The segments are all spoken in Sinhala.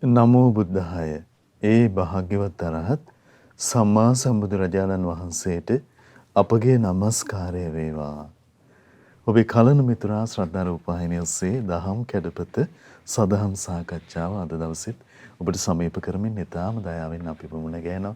නමෝ බුද්ධාය. ඒ භාග්‍යවත් අරහත් සම්මා සම්බුදුරජාණන් වහන්සේට අපගේ নমස්කාරය වේවා. ඔබේ කලන මිතුරා ශ්‍රද්ධා රූපවාහිනිය ඔස්සේ දහම් කැඩපත සදහම් සාකච්ඡාව අද දවසෙත් ඔබට සමීප කරමින් ඊටාම දයාවෙන් අපි මුණ ගැහෙනවා.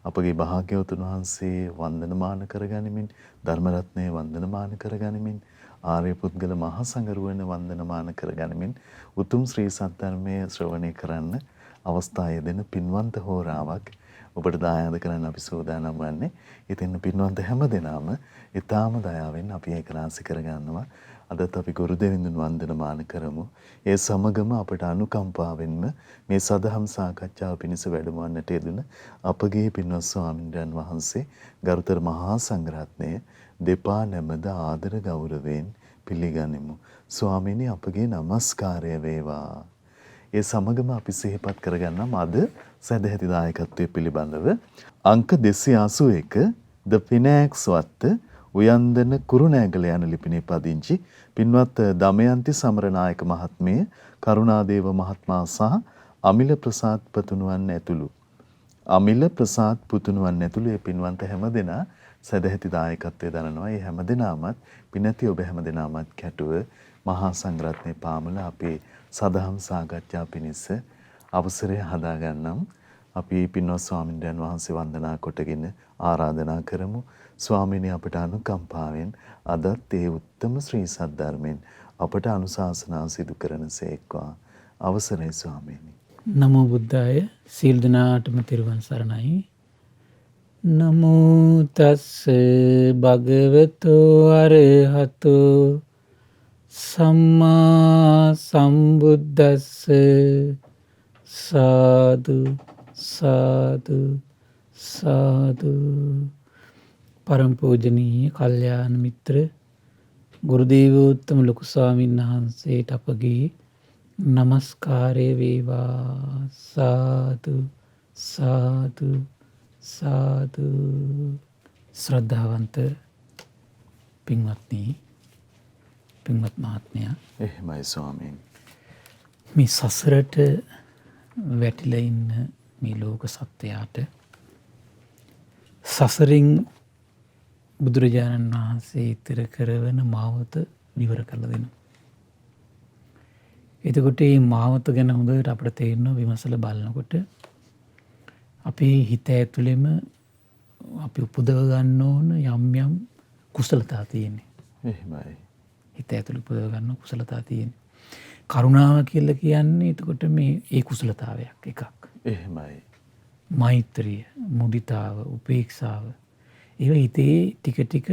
අපගේ භාග්‍යවතුන් වහන්සේ වන්දනමාන කරගනිමින් ධර්ම රත්නය වන්දනමාන කරගනිමින් ආර්ය පුද්ගල මහා සංඝරුවන වන්දනමාන කරගනිමින් උතුම් ශ්‍රී සද්ධර්මයේ ශ්‍රවණය කරන්න අවස්ථාව දෙන පින්වන්ත හෝරාවක් ඔබට දායාද කරන්න අපි සූදානම් වන්නේ. ඉතින් පින්වන්ත හැම දෙනාම ඊටාම දයාවෙන් අපි ඒක රාශි කරගන්නවා. අදත් අපි ගුරු දෙවිඳුන් වන්දනමාන කරමු. ඒ සමගම අපට අනුකම්පාවෙන්ම මේ සදහම් සාකච්ඡාව පිණිස වැඩමවන්නට යෙදුන අපගේ පින්වත් ස්වාමීන් වහන්සේ ගරුතර මහා සංඝරත්නය දෙපා නැමද ආදර ගෞරවයෙන් පිළිගනිමු. ස්වාමීනි අපගේ নমස්කාරය වේවා. ඒ සමගම අපි සිහිපත් කරගන්නම් අද සදැහැති දායකත්වයේ පිළිබඳව අංක 281 ද ෆිනෑක්ස් වත්ත උයන්දන කුරුණෑගල යන ලිපිනේ පදිංචි පින්වත් දමයන්ති සමරනායක මහත්මිය කරුණාදේව මහත්මයා සහ අමිල ප්‍රසාද් පුතුණුවන් ඇතුළු ඒ පින්වන්ත හැමදෙනා සදැහැති දායකත්වයේ දරනවා. ඒ හැමදෙනාමත් පිනැති ඔබ හැමදෙනාමත් කැටුව මහා සංඝරත්නයේ පාමුල අපේ සදහම් සාකච්ඡා පිණිස අවසරය හදාගන්නම්. අපි පින්වත් ස්වාමීන් වහන්සේ වන්දනා කොටගෙන ආරාධනා කරමු. ස්වාමීනි අපට අනුකම්පාවෙන් අදත් ඒ උත්තම ශ්‍රී සද්ධර්මයෙන් අපට අනුශාසනා සිදු කරනසේක්වා. අවසරයි ස්වාමීනි. නමෝ බුද්ධාය. සීල දනාටම තිරුවන් සරණයි. නමෝ තස්ස භගවතෝ අරහතෝ සම්මා සම්බුද්දස්ස. සාදු සාදු සාදු. පරම පූජනීය කල්යාණ මිත්‍ර ගුරු දේවෝත්තම ලොකු ස්වාමීන් වහන්සේට අපගේ নমස්කාරය වේවා. සාදු සාදු සාදු. ශ්‍රද්ධාවන්ත පින්වත්නි, පින්වත් මහත්මයා, එහෙමයි ස්වාමීන්. මේ සසරට වැටිලා ඉන්න මේ ලෝක සත්වයාට සසරින් බුදුරජාණන් වහන්සේ ඉතිර කරවන මාවත විවර කරලා දෙනවා. එතකොට මේ මාවත ගැන හොඳට අපිට තේරෙනවා විමසලා බලනකොට අපේ හිත ඇතුළෙම අපි උපදව ගන්න ඕන යම් යම් කුසලතා තියෙන්නේ. එහෙමයි. හිත ඇතුළේ උපදව ගන්න කුසලතා තියෙන්නේ. කරුණාව කියලා කියන්නේ එතකොට මේ ඒ කුසලතාවයක් එකක්. එහෙමයි. මෛත්‍රිය, මුදිතාව, උපේක්ෂාව ඒවා හිතේ ටික ටික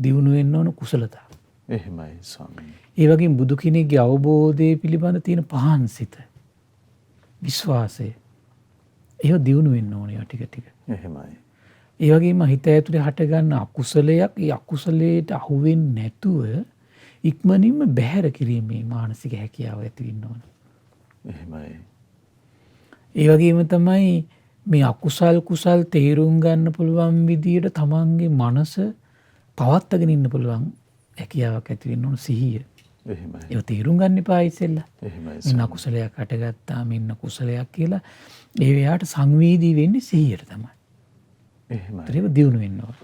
දියුණු වෙන්න ඕන කුසලතා. එහෙමයි ස්වාමීනි. ඒ වගේම බුදු කෙනෙක්ගේ අවබෝධය පිළිබඳ තියෙන පහන් සිත, විශ්වාසය ඒවා දියුණු වෙන්න ඕනේ ඒවා ටික ටික. එහෙමයි. ඒ වගේම හිත ඇතුලේ හට ගන්න අකුසලයක් ඒ අකුසලයට අහු වෙන්නේ නැතුව ඉක්මනින්ම බැහැර කිරීමේ මානසික හැකියාව ඇති වෙන්න ඕන. එහෙමයි. ඒ වගේම තමයි මේ අකුසල් කුසල් තේරුම් ගන්න පුළුවන් විදියට තමන්ගේ මනස පවත්වාගෙන ඉන්න පුළුවන් හැකියාවක් ඇති වෙන්න ඕන. සිහිය. එහෙමයි. ඒක තේරුම් ගන්න එපා ඉතින්ලා. එහෙමයි. මෙන්න අකුසලයක් හටගත්තා මෙන්න කුසලයක් කියලා ඒ වෙලාවට සංවේදී වෙන්නේ සිහියට තමයි. එහෙමයි. ඒක දියුණු වෙන්න ඕන.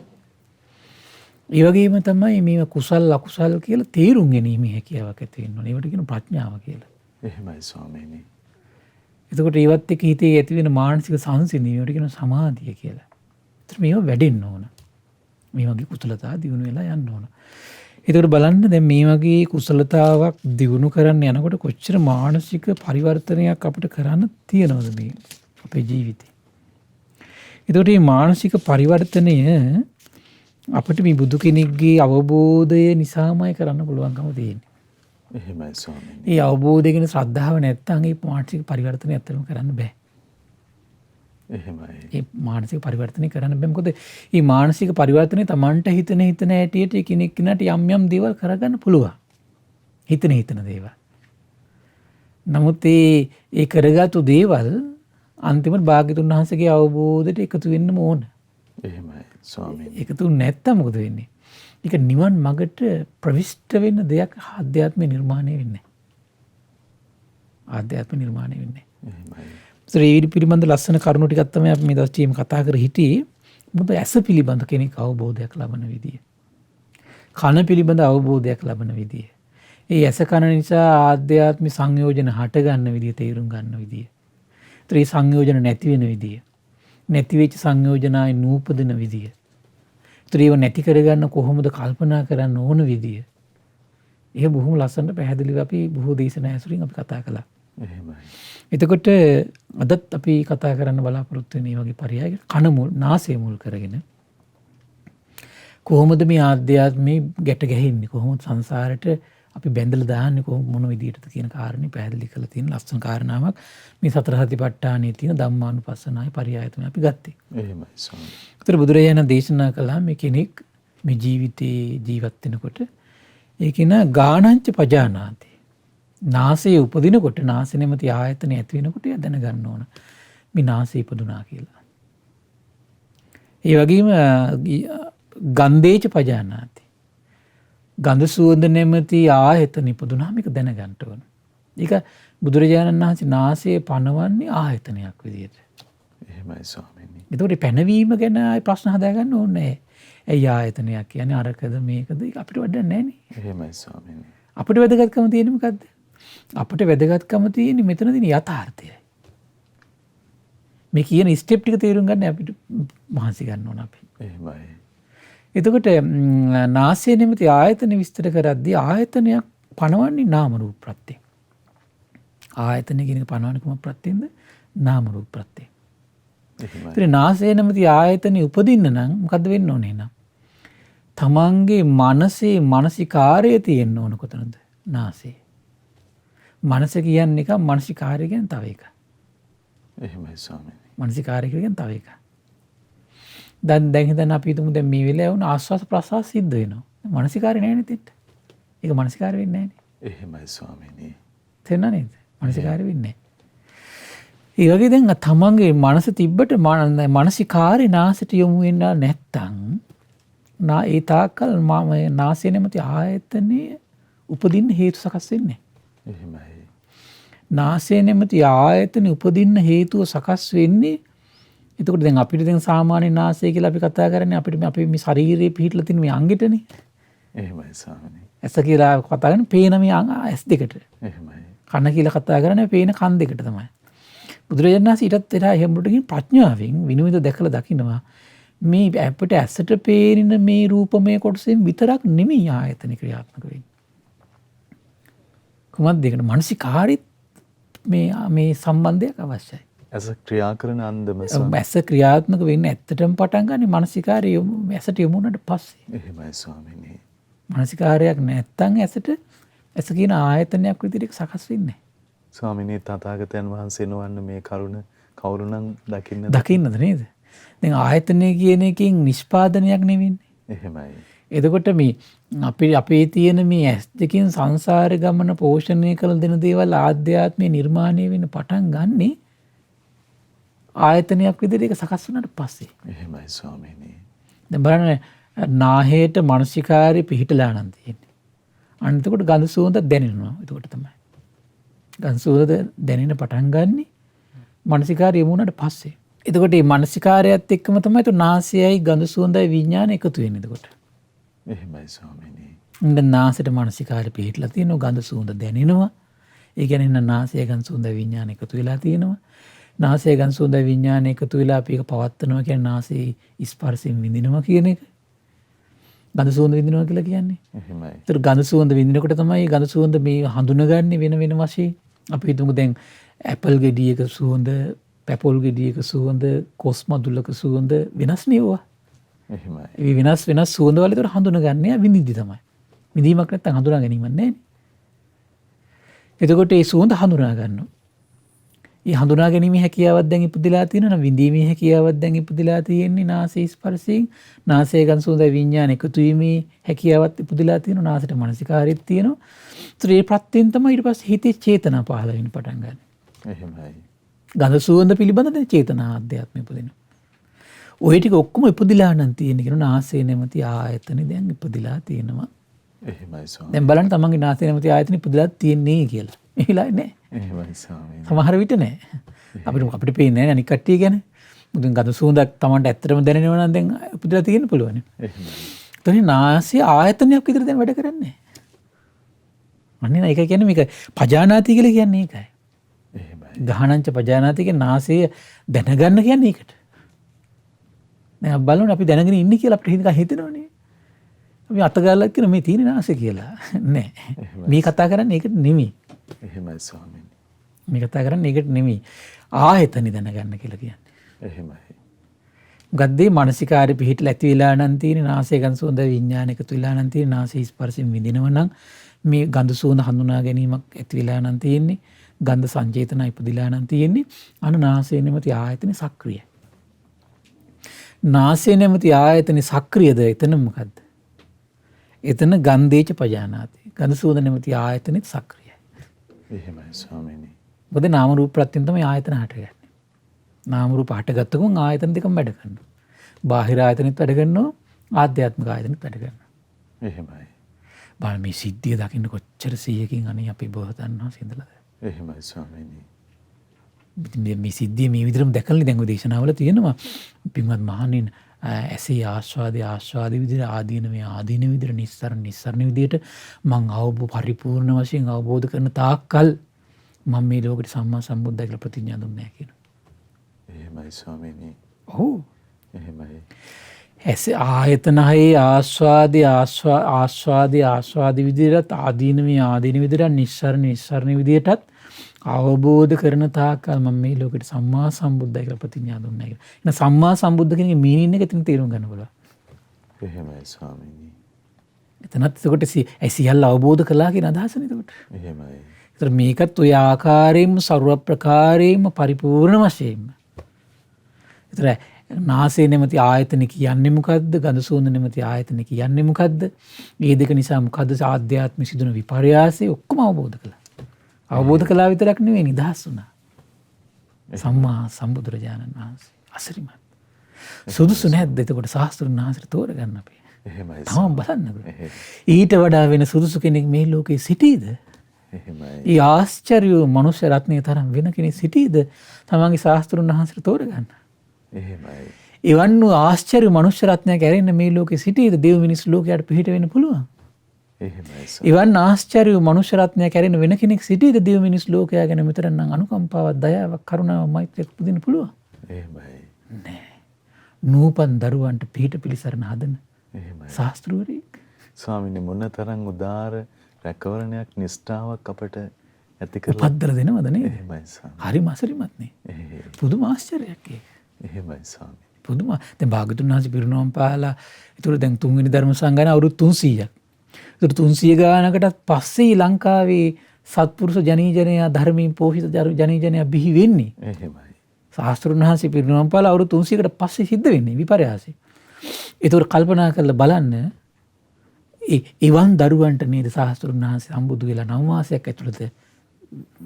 ඒ වගේම තමයි මේ කුසල් අකුසල් කියලා තේරුම් ගැනීමේ හැකියාවක් ඇති වෙන්න ඕන. ඒවට කියන ප්‍රඥාව කියලා. එහෙමයි ස්වාමීනි. එතකොට ඒවත් එක්ක හිතේ ඇති වෙන මානසික සංසිඳීමට කියන සමාධිය කියලා. ඒත් මේව වැඩෙන්න ඕන. මේ වගේ කුසලතා දියුණු වෙලා යන්න ඕන. එතකොට බලන්න දැන් මේ වගේ කුසලතාවක් දියුණු කරන්න යනකොට කොච්චර මානසික පරිවර්තනයක් අපිට කරන්න තියෙනවද මේ අපේ ජීවිතේ. එතකොට මේ මානසික පරිවර්තනය අපිට මේ බුදු කෙනෙක්ගේ අවබෝධය නිසාමයි කරන්න පුළුවන්කම තියෙන්නේ. එහෙමයි ස්වාමීනි. ඒ අවබෝධය ගැන ශ්‍රද්ධාව නැත්නම් ඒ මානසික පරිවර්තනය ඇත්තටම කරන්න බෑ. එහෙමයි. ඒ මානසික පරිවර්තනය කරන්න බෑ. මොකද මේ මානසික පරිවර්තනය Tamanට හිතන ඇටියට කෙනෙක් කෙනාට යම් යම් දේවල් කරගන්න පුළුවන්. හිතන දේවල්. නමුත් ඒ කරගත්තු දේවල් අන්තිමට භාග්‍යතුන් වහන්සේගේ අවබෝධයට එකතු වෙන්න ඕන. එහෙමයි ස්වාමීනි. එකතු නැත්තම් මොකද වෙන්නේ? ඒක නිවන් මගට ප්‍රවිෂ්ඨ වෙන්න දෙයක් ආධ්‍යාත්මය නිර්මාණය වෙන්නේ. ආධ්‍යාත්ම නිර්මාණය වෙන්නේ. එහෙමයි. ඒ පිළිබඳ ලස්සන කරුණු ටිකක් තමයි අපි මේ දවස් කතා කර හිටියේ. මොකද ඇස පිළිබඳ කෙනෙක් අවබෝධයක් ලබන විදිය. කන පිළිබඳ අවබෝධයක් ලබන විදිය. ඒ ඇස කන නිසා ආධ්‍යාත්මික සංයෝජන හට ගන්න විදිය තේරුම් ගන්න විදිය. ඒ සංයෝජන නැති වෙන විදිය. නැති වෙච්ච සංයෝජනයි නූපදින විදිය. ඒව නැති කරගන්න කොහොමද කල්පනා කරන්න ඕන විදිය. ඒ බොහොම ලස්සනට පැහැදිලිව අපි බොහෝ දේශනා ඇසුරින් අපි කතා කළා. එහෙමයි. එතකොට අදත් අපි කතා කරන්න බලාපොරොත්තු වෙන මේ වගේ පරයයක කන මුල් නාසය මුල් කරගෙන කොහොමද මේ ආධ්‍යාත්මේ ගැට ගැහෙන්නේ, කොහොමද සංසාරයට අපි බැඳලා දාන්නේ, කොහොම මොන විදියටද කියන කාරණේ පැහැදිලි කරලා තියෙන ලස්සන කාරණාවක් මේ සතර සතිපට්ඨානයේ තියෙන ධම්මානුපස්සනායි පරයය තමයි අපි ගත්තේ. එහෙමයි ස්වාමී. ඒතර බුදුරජාණන් දේශනා කළා මේ කෙනෙක් මේ ජීවිතේ ජීවත් වෙනකොට ඒක න ගානංච පජානාති. නාසයේ උපදිනකොට නාසය නැමැති ආයතනය ඇති වෙනකොට එයා දැනගන්න ඕන මේ නාසය ඉපදුනා කියලා. ඒ වගේම ගන්ධේච පජානාති. ගන්ධ සුවඳ නැමැති ආයතන ඉපදුනා මේක දැනගන්න ඕන. ඒක බුදුරජාණන් වහන්සේ නාසයේ පනවන්නේ ආයතනයක් විදියට. එහෙමයි ස්වාමීනි. ඒතකොට පැනවීම ගැන ප්‍රශ්න හදාගන්න ඕනේ නැහැ. ඇයි ආයතනයක් කියන්නේ අරකද මේකද ඒක අපිට වැඩක් නැහැ නේ. එහෙමයි ස්වාමීනි. අපිට වැදගත්කම තියෙන්නේ මොකද්ද? අපිට වැදගත්කම තියෙන්නේ මෙතන තියෙන යථාර්ථයයි. මේ කියන ස්ටෙප් ටික තේරුම් ගන්න අපිට මහන්සි ගන්න ඕන අපි. එහෙමයි. එතකොට නාසය නැමැති ආයතන විස්තර කරද්දී ආයතනයක් පනවන්නේ නාම රූප ප්‍රත්‍යයෙන්. ආයතන කියන එක පනවන්නේ කොහොම ප්‍රත්‍යෙන්ද? නාම රූප ප්‍රත්‍යයෙන්. එහෙමයි. ඒතර නාසය නැමැති ආයතනෙ උපදින්න නම් මොකද්ද වෙන්න ඕනේ නම්? තමන්ගේ මනසේ මානසිකාර්යය තියෙන්න ඕන කොතනද? නාසයේ. මනස කියන්නේ එක, මානසිකාර්යය කියන්නේ තව එකක්. එහෙමයි ස්වාමීනි. මානසිකාර්යය කියන්නේ තව එකක්. දැන් හිතන්න අපි හිතමු දැන් මේ වෙලාවේ වුණ ආස්වාස ප්‍රසවාස සිද්ධ වෙනවා. මානසිකාර්යය නැහැ නේද? ඒක මානසිකාර්යය වෙන්නේ නැහැ නේ. එහෙමයි ස්වාමීනි. තේරුණා නේද? මානසිකාර්යය වෙන්නේ නැහැ. ඒ වගේ දැන් තමන්ගේ මනස තිබ්බට මානසිකාර්යය නාසයට යොමු වෙන්න නැත්තම් ඒ තාක්කල් නාසය නැමැති ආයතනයේ උපදින්න හේතු සකස් වෙන්නේ නැහැ. එහෙමයි. නාසය නැමැති ආයතනෙ උපදින්න හේතුව සකස් වෙන්නේ. එතකොට දැන් අපිට දැන් සාමාන්‍ය නාසය කියලා අපි කතා කරන්නේ අපිට අපි මේ ශරීරයේ පිහිටලා තියෙන මේ අංගෙටනේ. එහෙමයි ස්වාමීනි. ඇස කියලා කතා කරන්නේ පේන මේ ඇස් දෙකට. එහෙමයි. කන කියලා කතා කරන්නේ පේන කන් දෙකට තමයි. බුදුරජාණන් වහන්සේ ඊටත් එහා එහෙම්බුටකින් ප්‍රඥාවෙන් විනිවිද දැකලා දකින්නවා මේ අපිට ඇසට පේන මේ රූපමය කොටසෙන් විතරක් නෙමෙයි ආයතන ක්‍රියාත්මක වෙන්නේ. කොහොමද ඒකට මානසිකාරිත් මේ සම්බන්ධයක් අවශ්‍යයි. ඇස ක්‍රියා කරන අන්දම ඇස ක්‍රියාත්මක වෙන්නේ ඇත්තටම පටන් ගන්න මානසිකාරය ඇසට යොමු වුණාට පස්සේ. එහෙමයි ස්වාමීනි. මානසිකාරයක් නැත්තම් ඇසට ඇස කියන ආයතනයක් විදිහට සකස් වෙන්නේ නැහැ. ස්වාමීනි තථාගතයන් වහන්සේ නොවන්න මේ කරුණ කවුරුනම් දකින්නද නේද? දැන් ආයතනය කියන එකෙන් නිෂ්පාදනයක් නෙවෙන්නේ. එහෙමයි. එතකොට මේ අපේ තියෙන මේ ඇස් දෙකෙන් සංසාර ගමන පෝෂණය කළ දෙන දේවල් ආධ්‍යාත්මය නිර්මාණය වෙන්න පටන් ගන්නේ ආයතනයක් විදිහට ඒක සකස් වුණාට පස්සේ. එහෙමයි ස්වාමීනි. දැන් බලන්න නාහයට මානසිකාරය පිහිටලා නම් තියෙන්නේ. අන්න එතකොට ගඳ සුවඳ දැනෙනවා. එතකොට තමයි. ගඳ සුවඳ දැනෙන පටන් ගන්නෙ මානසිකාරය යොමු වුණාට පස්සේ. එතකොට මේ මානසිකාරයත් එක්කම තමයි તો නාසයයි ගඳ සුවඳයි විඥාන එකතු වෙන්නේ එතකොට. එහෙමයි ස්වාමීනි. දැන් නාසයට මානසිකාරය පිහිටලා තියෙනවා ගඳ සුවඳ දැනෙනවා. ඒ කියන්නේ නාසය ගඳ සුවඳ විඥාන එකතු වෙලා තියෙනවා. නාසය ගඳ සුවඳ විඥාන එකතු වෙලා අපි ඒක පවත්නවා කියන්නේ නාසයේ ස්පර්ශයෙන් විඳිනවා කියන එක. ගඳ සුවඳ විඳිනවා කියලා කියන්නේ. එහෙමයි. ඒතර ගඳ සුවඳ විඳිනකොට තමයි ගඳ සුවඳ මේ හඳුනගන්නේ වෙන වෙන වශයෙන්. අපි හිතමු දැන් ඇපල් ගෙඩියක සුවඳ, පැපොල් ගෙඩියක සුවඳ, කොස් මදුලක සුවඳ වෙනස් නෙවුවා. එහෙමයි. ඒ වෙනස් සුවඳ වල ඒතර හඳුනගන්නේ විඳිද්දි තමයි. විඳීමක් නැත්නම් හඳුනා ගැනීමක් නැහැ. එතකොට ඒ සුවඳ හඳුනා ගන්නවා. ඒ හඳුනා ගැනීමේ හැකියාවක් දැන් ඉපදිලා තියෙනවා. විඳීමේ හැකියාවක් දැන් ඉපදිලා තියෙන්නේ නාසයේ ස්පර්ශයෙන්. නාසයේ ගඳ සුවඳ විඥාන එකතු වීමේ හැකියාවක් ඉපදිලා තියෙනවා. නාසයට මානසිකාරයක් තියෙනවා. ඒතර ඒ ප්‍රත්‍යයෙන් තමයි ඊට පස්සේ හිතේ චේතනා පහළ වෙන්න පටන් ගන්න. එහෙමයි. ගඳ සුවඳ පිළිබඳ චේතනා අධ්‍යාත්මය ඉපදිනවා. ඔය ටික ඔක්කොම ඉපදිලා නම් තියෙන කියන නාසය නැමැති ආයතනෙ දැන් ඉපදිලා තියෙනවා. එහෙමයි ස්වාමීනි. දැන් බලන්න තමන්ගේ නාසය නැමැති ආයතනෙ පුදුලා තියෙන්නේ කියලා. මේ වෙලාවේ නෑ. එහෙමයි ස්වාමීනි. සමහර විට නෑ. අපිට පේන්නේ නෑ අනික් කට්ටිය ගැන. මුදුන් ගඳ සුවඳක් තමන්ට ඇත්තටම දැනෙනවා නම් දැන් පුදුලා තියෙන්න පුළුවන්. එහෙමයි. එතන නාසය ආයතනයක් විතර දැන් වැඩ කරන්නේ. අන්නේ නේද? ඒක කියන්නේ මේක පජානාති කියලා කියන්නේ ඒකයි. එහෙමයි. ගහනංච පජානාති කියන්නේ නාසය දැනගන්න කියන්නේ ඒකට. දැන් බලන්න අපි දැනගෙන ඉන්නේ කියලා අපිට හිතක හිතෙනවනේ. අපි අත ගාලා කියන මේ තියෙන නාසය කියලා. නෑ. මේ කතා කරන්නේ ඒකට නෙමෙයි. එහෙමයි ස්වාමීනි. මේ කතා කරන්නේ ඒකට නෙමෙයි. ආයතනෙ දැනගන්න කියලා කියන්නේ. එහෙමයි. ගද්දේ මානසිකාරය පිහිටලා ඇති වෙලා නම් තියෙන නාසය ගඳ සුවඳ විඥාන එකතු වෙලා නම් තියෙන නාසය ස්පර්ශයෙන් විඳිනව නම් මේ ගඳ සුවඳ හඳුනා ගැනීමක් ඇති වෙලා නම් තියෙන්නේ ගන්ධ සංජේතන ඉපදිලා නම් තියෙන්නේ අන නාසය නැමැති ආයතනෙ සක්‍රියයි. නාසය නැමැති ආයතනෙ සක්‍රියද එතන මොකද්ද? එතන ගන්ධේච පජානාති. ගඳ සුවඳ නැමැති ආයතනෙත් සක්‍රියයි. එහෙමයි ස්වාමීනි. මොකද නාම රූප ප්‍රත්‍යයෙන් තමයි ආයතන හටගන්නේ. නාම රූප හටගත්ත ගමන් ආයතන දෙකම වැඩ කරනවා. බාහිර ආයතනෙත් වැඩ කරනවා, ආධ්‍යාත්මික ආයතනෙත් වැඩ කරනවා. එහෙමයි. බලන්න මේ සිද්ධිය දකින්න කොච්චර සියයකින් අනේ අපි බෝසතාණන් සිඳලාද. එහෙමයි ස්වාමීනි. මේ සිද්ධිය මේ විදිහටම දැකලා දැන් ඔය දේශනාවල තියෙනවා. පින්වත් මහණෙනි ඇසේ ආස්වාදයේ විදිහට ආදීන විදිහට නිස්සරණ විදිහට මං පරිපූර්ණ වශයෙන් අවබෝධ කරන තාක්කල් මම මේ ලෝකෙට සම්මා සම්බුද්ධයි කියලා ප්‍රතිඥා දුන්නේ නැහැ කියනවා. එහෙමයි ස්වාමීනි. ඔව්. එහෙමයි. ඇස ආයතනයේ ආස්වාදී විදිහට ආදීන විදිහට නිස්සරණ විදිහටත් අවබෝධ කරන තාක්කල් මම මේ ලෝකෙට සම්මා සම්බුද්ධයි කියලා ප්‍රතිඥා දුන්නා කියලා. එහෙනම් සම්මා සම්බුද්ධ කියන එක මීනින් එක එතන තේරුම් ගන්න බලන්න. එහෙමයි ස්වාමීනි. එතනත් එතකොට සියල්ල අවබෝධ කළා කියන අදහසනේ එතකොට. එහෙමයි. ඒතර මේකත් ඔය ආකාරයෙන්ම ਸਰව ප්‍රකාරයෙන්ම පරිපූර්ණ වශයෙන්ම. ඒතර නාසය නැමැති ආයතන කියන්නේ මොකද්ද? ගඳ සුවඳ නැමැති ආයතන කියන්නේ මොකද්ද? මේ දෙක නිසා මොකද්ද ආධ්‍යාත්මික සිදුන විපර්යාසය ඔක්කොම අවබෝධ කළා. අවබෝධ කළා විතරක් නෙවෙයි නිදහස් වුණා. සම්මා සම්බුදුරජාණන් වහන්සේ අසිරිමත්. සුදුසු නැද්ද එතකොට ශාස්ත්‍රඥ වහන්සේට තෝරගන්න අපි. එහෙමයි. තමන් බලන්නකෝ. ඊට වඩා වෙන සුදුසු කෙනෙක් මේ ලෝකේ සිටීද? එහෙමයි. ඊ ආශ්චර්ය මනුෂ්‍ය රත්නයේ තරම් වෙන කෙනෙක් සිටීද? තමන්ගේ ශාස්ත්‍රඥ වහන්සේට තෝරගන්න. එහෙමයි. එවන් වූ ආශ්චර්ය මනුෂ්‍ය රත්නයක් ඇරෙන්න මේ ලෝකේ සිටීද? දෙව් මිනිස් ලෝකයට පිහිට වෙන්න පුළුවන්. එහෙමයි. එවන් ආශ්චර්ය මනුෂ්‍ය රත්නයක් ඇරෙන්න වෙන කෙනෙක් සිටීද? දෙව් මිනිස් ලෝකයා ගැන මෙතරම් අනුකම්පාවක්, දයාවක්, කරුණාවක්, මෛත්‍රියක් පුදින්න පුළුවන්. එහෙමයි. නෑ. නූපන් දරුවන්ට පිහිට පිළිසරණ හදන එහෙමයි. ශාස්ත්‍රවරයෙක්. ස්වාමීනි මොනතරම් උදාර රැකවරණයක් නිෂ්ඨාවක් අපට ඇති කරලා පද්දර දෙනවද නේද? එහෙමයි ස්වාමී. හරිම අසිරිමත් නේ. පුදුම ආශ්චර්යයක් ඒක. එහෙමයි ස්වාමී. පුදුම. දැන් භාගතුන් වහන්සේ පිරිනොම් පාලා ඒතර දැන් තුන්වෙනි ධර්ම සංගායන අවුරුදු 300ක්. ඒතර 300 ගානකටත් පස්සේ ලංකාවේ සත්පුරුෂ ජනීජනයා ධර්මයෙන් පෝෂිත ජනීජනයා බිහි වෙන්නේ. එහෙමයි. ශාස්ත්‍රඥ වහන්සේ පිරිනොම් පාලා අවුරුදු 300කට පස්සේ සිද්ධ වෙන්නේ විපර්යාසය. ඒතර කල්පනා කරලා බලන්න එවන් දරුවන්ට නේද ශාස්ත්‍රඥ වහන්සේ සම්බුදු වෙලා 9 මාසයක් ඇතුළත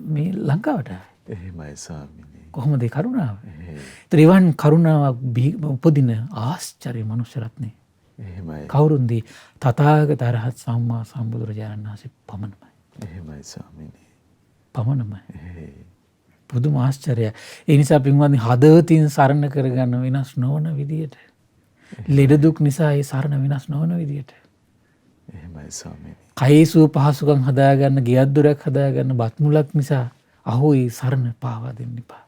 මේ ලංකාවට ආවේ. එහෙමයි ස්වාමීනි. කොහොමද ඒ කරුණාව? ඒතර එවන් කරුණාවක් උපදින ආශ්චර්ය මනුෂ්‍ය රත්නේ. එහෙමයි. කවුරුන්ද? තථාගත අරහත් සම්මා සම්බුදුරජාණන් වහන්සේ පමණයි. එහෙමයි ස්වාමීනි. පමණයි. පුදුම ආශ්චර්යය. ඒ නිසා පින්වත්නි හදවතින් සරණ කරගන්න වෙනස් නොවන විදියට. ලෙඩ දුක් නිසා ඒ සරණ වෙනස් නොවන විදියට. එහෙමයි ස්වාමීනි. කයසු පහසුකම් හදාගන්න, ගෙයක් දොරක් හදාගන්න බත් මුලක් නිසා අහෝ ඒ සරණ පාවා දෙන්න එපා.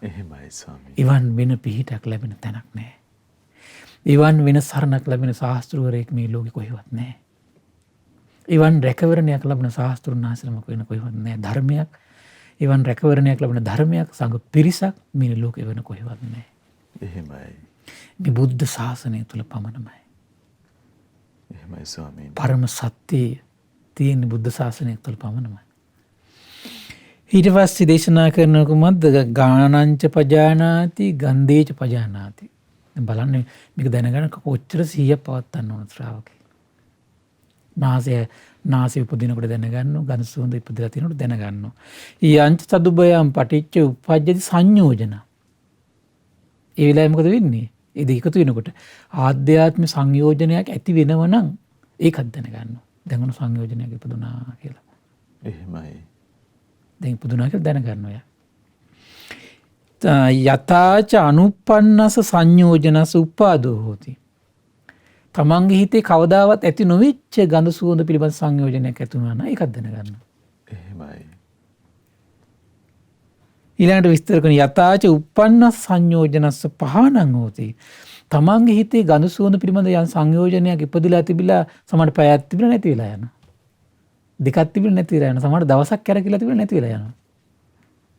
එහෙමයි ස්වාමීනි. ඉවන් වෙන පිහිටක් ලැබෙන තැනක් නැහැ. ඉවන් වෙන සරණක් ලැබෙන ශාස්ත්‍රවරයෙක් මේ ලෝකෙ කොහෙවත් නැහැ. ඉවන් රැකවරණයක් ලැබෙන ශාස්ත්‍රඥ ආශ්‍රමක වෙන කොහෙවත් නැහැ. ධර්මයක් ඉවන් රැකවරණයක් ලැබෙන ධර්මයක් සංඝ පිරිසක් මේ ලෝකෙ වෙන කොහෙවත් නැහැ. එහෙමයි. මේ බුද්ධ ශාසනය තුල පමණමයි. එහෙමයි ස්වාමීනි. පරම සත්‍ය තියෙන බුද්ධ ශාසනය තුල පමණමයි. ඊට පස්සේ දේශනා කරන කුමද්ද? ගානංච පජානාති ගන්ධේච පජානාති. දැන් බලන්න මේක දැනගන්න කොච්චර සිහිය පවත්වන්න ඕන ශ්‍රාවකේ. නාසය උපදිනකොට දැනගන්න, ගඳ සුවඳ ඉපදලා තියෙනකොට දැනගන්න. යංච සදුබයම් පටිච්ච උප්පජ්ජති සංයෝජන. ඒ වෙලාවේ මොකද වෙන්නේ? ඒ දෙක එකතු වෙනකොට ආධ්‍යාත්මික සංයෝජනයක් ඇති වෙනව නම් ඒකත් දැනගන්න. දැන් ඔන්න සංයෝජනයක් ඉපදුනා කියලා. එහෙමයි. දැන් ඉපදුනා කියලා දැනගන්න ඔය. යතාච අනුප්පන්නස සංයෝජනස උපාදෝ හෝති. තමන්ගේ හිතේ කවදාවත් ඇති නොවිච්ච ගඳ සුවඳ පිළිබඳ සංයෝජනයක් ඇති වුණා නම් ඒකත් දැනගන්න. එහෙමයි. ඊළඟට විස්තර කරන යතාච උප්පන්නස සංයෝජනස්ස පහනං හෝති. තමන්ගේ හිතේ ගඳ සුවඳ පිළිබඳ යම් සංයෝජනයක් ඉපදිලා තිබිලා සමහර පැයක් තිබිලා නැති වෙලා යනවා. දෙකක් තිබිලා නැති වෙලා යනවා. සමහර දවසක් කැරකිලා තිබිලා නැති වෙලා යනවා.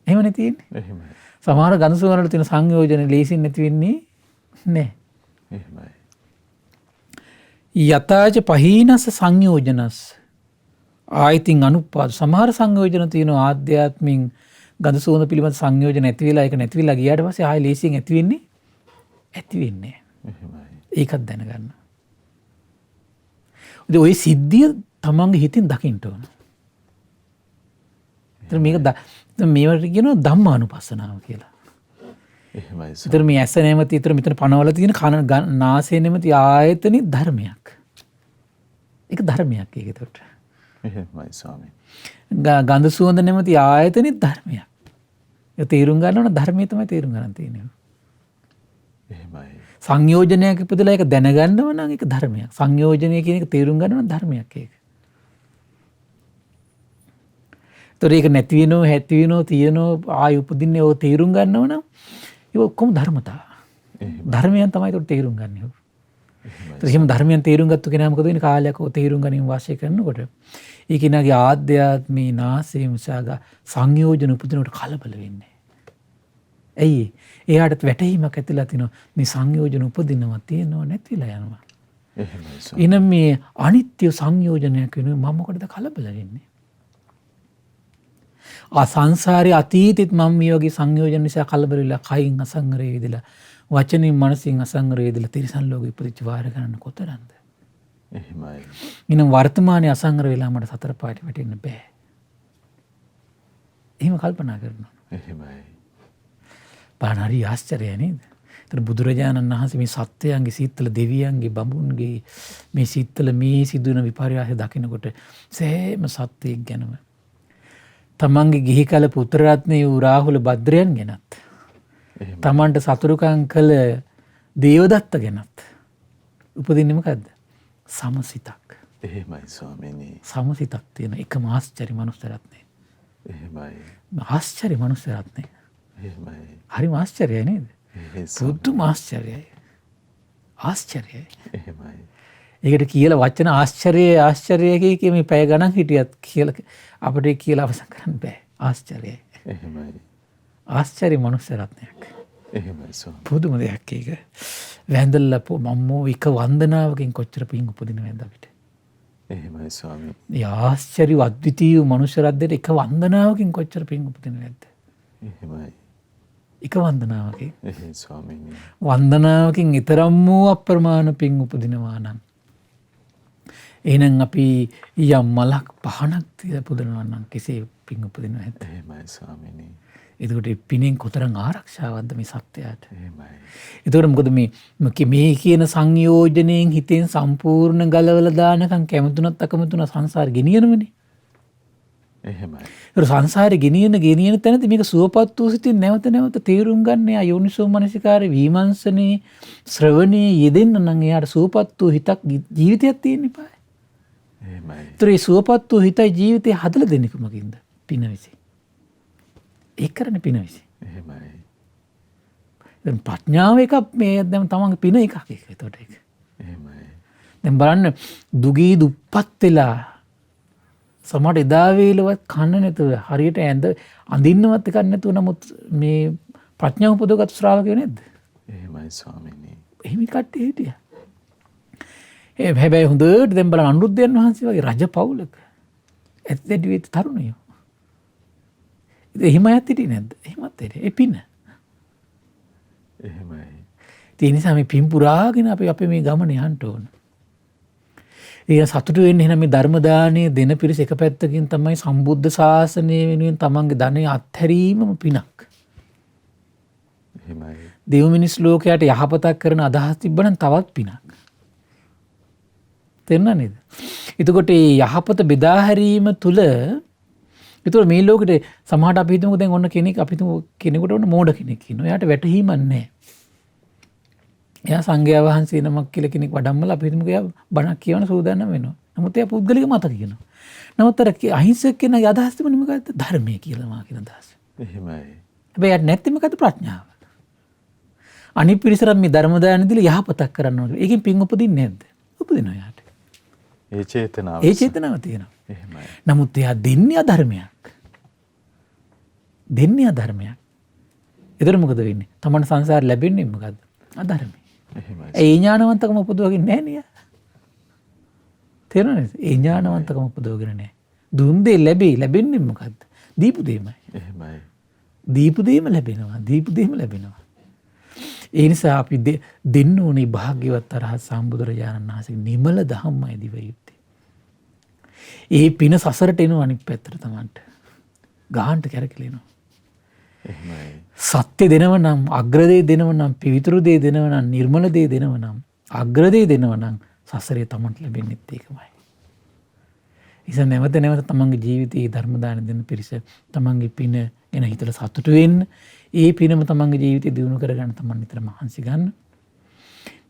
එහෙමනේ තියෙන්නේ. එහෙමයි. සමහර ගඳ සුවඳ වල තියෙන සංයෝජන ලේසින් නැති වෙන්නේ නැහැ. එහෙමයි. යතාච පහීනස සංයෝජනස් ආයතින් අනුපාද. සමහර සංයෝජන තියෙනවා ආධ්‍යාත්මින් ගඳ සුවඳ පිළිබඳ සංයෝජන ඇති වෙලා ඒක නැති වෙලා ගියාට පස්සේ ආයෙ ලේසියෙන් ඇති වෙන්නේ එහෙමයි. ඒකත් දැනගන්න. ඔය සිද්ධිය තමන්ගේ හිතින් දකින්න ඕන. මේවට කියනවා ධම්මානුපස්සනාව කියලා. එහෙමයි. ඉතින් මේ ඇස නැමැති ඉතින් මෙතන පනවල තියෙන කන නාසය නැමැති ආයතනෙ ධර්මයක්. ඒක ධර්මයක් ඒක ඒකට. එහෙමයි ස්වාමී. ගඳ සුවඳ නැමැති ආයතනෙ ධර්මයක්. ඒක තේරුම් ගන්න ඕන ධර්මයේ තමයි තේරුම් ගන්න තියෙන්නේ. එහෙමයි. සංයෝජනයක් ඉපදලා ඒක දැනගන්නව නම් ඒක ධර්මයක්. සංයෝජනය කියන එක තේරුම් ගන්නව නම් ධර්මයක් ඒක. ඒතර ඒක නැති වෙනව, හැති වෙනව, තියෙනව, ආය උපදින්නේ ඕ තේරුම් ගන්නව නම් ඒක ඔක්කොම ධර්මතා. ධර්මයන් තමයි ඒක තේරුම් ගන්න ඕනේ. ඒතර එහෙම ධර්මයන් තේරුම් ගත්ත කෙනා මොකද වෙන්නේ? කාලයක් ඕ තේරුම් ගැනීම වාසිය කරනකොට ඒ කෙනාගේ ආධ්‍යාත්මී නාසයේ මුසාගා සංයෝජන උපදිනකොට කලබල වෙන්නේ. ඇයි? එයාට වැටහීමක් ඇතිලා තිනවා මේ සංයෝජන උපදිනවා තියෙනවා නැතිලා යනවා. එහෙමයි. එනම් මේ අනිත්‍ය සංයෝජනයක් වෙනවා මම මොකටද කලබල වෙන්නේ? සංසාරයේ අතීතෙත් මම මේ වගේ සංයෝජන නිසා කලබල වෙලා කයින් අසංවරය වෙදලා වචනින් මනසින් අසංවරය වෙදලා තිරිසන් ලෝකෙ ඉපදිච්ච වාර ගණන කොතරම්ද? එහෙමයි. එනම් වර්තමානයේ අසංවර වෙලා මට සතර පාටි වැටෙන්න බෑ. එහෙම කල්පනා කරනවා. එහෙමයි. බලන්න හරි ආශ්චර්යයි නේද? ඒතර බුදුරජාණන් වහන්සේ මේ සත්‍යයන්ගේ සීතල දෙවියන්ගේ බඹුන්ගේ මේ සීතල මේ සිදුවන විපර්යාසය දකිනකොට සෑම සත්‍යයක් ගැනම තමන්ගේ ගිහි කල පුත්‍ර රත්නයේ වූ රාහුල භද්‍රයන් ගැනත් තමන්ට සතුරුකම් කළ දේවදත්ත ගැනත් උපදින්නේ මොකද්ද? සමසිතක්. එහෙමයි ස්වාමීනි. සමසිතක් තියෙන එකම ආශ්චර්ය මනුස්ස රත්නය. එහෙමයි. ආශ්චර්ය මනුස්ස රත්නය. එහෙමයි. හරිම ආශ්චර්යයි නේද? පුදුම ආශ්චර්යයි. ආශ්චර්යයි. එහෙමයි. ඒකට කියලා වචන ආශ්චර්යයි කිය මේ පැය ගණන් හිටියත් කියලා අපිට කියලා අවසන් කරන්න බෑ. ආශ්චර්යයි. එහෙමයි. ආශ්චර්ය මනුස්ස රත්නයක්. එහෙමයි ස්වාමී. පුදුම දෙයක් ඒක. වැඳලා මම්මෝ එක වන්දනාවකින් කොච්චර පිං උපදිනවද අපිට. එහෙමයි ස්වාමී. මේ ආශ්චර්ය අද්විතීය මනුස්ස රත්නයට එක වන්දනාවකින් කොච්චර පිං උපදිනවද? එහෙමයි. එක වන්දනාවකින්. එහෙයි ස්වාමීනි. වන්දනාවකින් ඊතරම් වූ අප්‍රමාණ පිං උපදිනවා නම් එහෙනම් අපි යම් මලක් පහනක් තියලා පුදනවා නම් කෙසේ පිං උපදිනව නැද්ද? එහෙමයි ස්වාමීනි. එතකොට පිනෙන් කොතරම් ආරක්ෂාවක්ද මේ සත්‍යයට? එහෙමයි. එතකොට මොකද මේ කියන සංයෝජනයෙන් හිතෙන් සම්පූර්ණ ගලවලා දානකම් කැමතුනත් අකමැතුනත් සංසාර ගෙනියනවනේ. එහෙමයි. ඒක සංසාරේ ගෙනියන තැනදී මේක සුවපත් වූ සිතින් නැවත නැවත තේරුම් ගන්න අයෝනිසෝ මනසිකාරේ විමර්ශනේ ශ්‍රවණේ යෙදෙන්න නම් එයාට සුවපත් වූ හිතක් ජීවිතයක් තියෙන්න එපා. එහෙමයි. ඒතර ඒ සුවපත් වූ හිතයි ජීවිතේ හදලා දෙන්නේ කොමකින්ද? පින විසි. ඒක කරන්නේ පින විසි. එහෙමයි. දැන් ප්‍රඥාව එක මේ දැන් තමන්ගේ පින එකක් ඒක. ඒතකොට ඒක. එහෙමයි. දැන් බලන්න දුගී දුප්පත් වෙලා සමහර එදා වේලවත් කන්න නැතුව හරියට අඳින්නවත් එකක් නැතුව නමුත් මේ ප්‍රඥාව උපදවගත් ශ්‍රාවකයෝ නේද? එහෙමයි ස්වාමීනි. එහෙම කට්ටිය හිටියා. හැබැයි හොඳට දැන් බලන්න අනුරුද්ධයන් වහන්සේ වගේ රජ පවුලක ඇත්තටම ඒ තරුණයෝ. එහෙම හිටියේ නැද්ද? එහෙමත් හිටියේ. ඒ පින. එහෙමයි. ඒ නිසා මේ පින් පුරාගෙන අපි මේ ගමන යන්න ඕන. ඒ සතුටු වෙන්න එහෙනම් මේ ධර්ම දානයේ දෙන පිරිස එක පැත්තකින් තමයි සම්බුද්ධ ශාසනය වෙනුවෙන් තමන්ගේ ධනය අත්හැරීමම පිනක්. එහෙමයි. දෙව් මිනිස් ලෝකයට යහපතක් කරන අදහස් තිබ්බනම් තවත් පිනක්. තේරුණා නේද? එතකොට මේ යහපත බෙදා හැරීම තුල ඒතකොට මේ ලෝකෙට සමහරට අපි හිතමු දැන් ඔන්න කෙනෙක් අපි හිතමු කෙනෙකුට ඔන්න මෝඩ කෙනෙක් ඉන්නවා. එයාට වැටහීමක් නැහැ. එයා සංඝයා වහන්සේ නමක් කියලා කෙනෙක් වඩම්මලා අපි හිතමු එයා බණක් කියවන සූදානම් වෙනවා. නමුත් එයා පුද්ගලික මත කියනවා. නමුත් අර අහිංසක කෙනාගේ අදහස් තිබුණේ මොකද්ද? ධර්මයේ කියලා මා කියන අදහස. එහෙමයි. හැබැයි යට නැත්නම් මොකද්ද ප්‍රඥාව? අනිත් පිරිසට මේ ධර්ම දාන දීලා යහපතක් කරන්න ඕනේ. ඒකෙන් පින් උපදින්නේ නැද්ද? උපදිනවා යාට. ඒ චේතනාව. ඒ චේතනාව තියෙනවා. එහෙමයි. නමුත් එයා දෙන්නේ අධර්මයක්. දෙන්නේ අධර්මයක්. ඒතර මොකද වෙන්නේ? තමන් සංසාර ලැබෙන්නේ මොකද්ද? අධර්මයි. එහෙමයි. ඒ ඥානවන්තකම උපදවගෙන නැහැ නේ. තේරෙනවද? ඒ ඥානවන්තකම උපදවගෙන නැහැ. දුන් දෙය ලැබෙන්නේ මොකද්ද? දීපු දෙයමයි. එහෙමයි. දීපු දෙයම ලැබෙනවා. දීපු දෙයම ලැබෙනවා. ඒ නිසා අපි දෙන්න ඕනේ භාග්‍යවත් අරහත් සම්බුදුරජාණන් වහන්සේගේ නිමල ධම්මයි දිව යුත්තේ. ඒ පින සසරට එනවා අනිත් පැත්තට තමන්ට. ගාහන්ට කැරකෙලෙනවා. එහෙමයි. සත්‍ය දෙනව නම් අග්‍රදේ දෙනව නම් පිවිතුරු දේ දෙනව නම් නිර්මල දේ දෙනව නම් අග්‍රදේ දෙනව නම් සසරේ තමන්ට ලැබෙන්නේත් ඒකමයි. ඉතින් නැවත නැවත තමන්ගේ ජීවිතයේ ධර්ම දාන දෙන පිරිස තමන්ගේ පින එන හිතලා සතුටු වෙන්න, ඒ පිනම තමන්ගේ ජීවිතේ දියුණු කරගන්න තමන් නිතර මහන්සි ගන්න.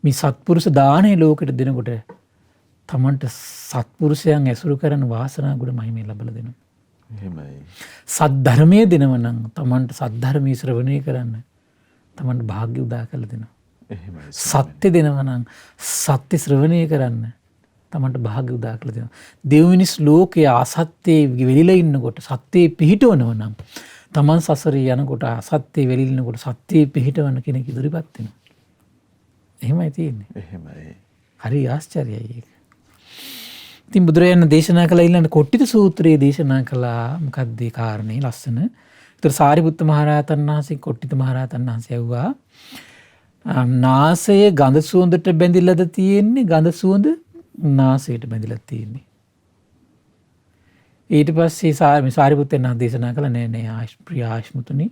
මේ සත්පුරුෂ දානේ ලෝකෙට දෙනකොට තමන්ට සත්පුරුෂයන් ඇසුරු කරන වාසනාව ගුණ මහිමේ ලැබලා දෙනවා. එහෙමයි. සත් ධර්මයේ දෙනව නම් තමන්ට සත් ධර්මයේ ශ්‍රවණය කරන්න තමන්ට වාග්ය උදා කරලා දෙනවා. එහෙමයි. සත්‍ය දෙනව නම් සත්‍ය ශ්‍රවණය කරන්න තමන්ට වාග්ය උදා කරලා දෙනවා. දෙව් මිනිස් ලෝකයේ අසත්‍යයේ වෙලිලා ඉන්නකොට සත්‍යයේ පිහිටවනව නම් තමන් සසරේ යනකොට අසත්‍යයේ වෙලිනකොට සත්‍යයේ පිහිටවන කෙනෙක් ඉදිරිපත් වෙනවා. එහෙමයි තියෙන්නේ. එහෙමයි. හරි ආශ්චර්යයි ඒක. ඉතින් බුදුරජාණන් දේශනා කළා ඊළඟ කොට්ටිත සූත්‍රයේ දේශනා කළා මොකක්ද ඒ කාරණේ ලස්සන. ඒතර සාරිපුත්ත මහරහතන් වහන්සේ කොට්ටිත මහරහතන් වහන්සේ ඇහුවා නාසය ගඳ සුවඳට බැඳිලාද තියෙන්නේ ගඳ සුවඳ නාසයට බැඳිලා තියෙන්නේ. ඊට පස්සේ සාරිපුත්තයන් වහන්සේ දේශනා කළා නෑ ප්‍රිය ආශ්මුතුනි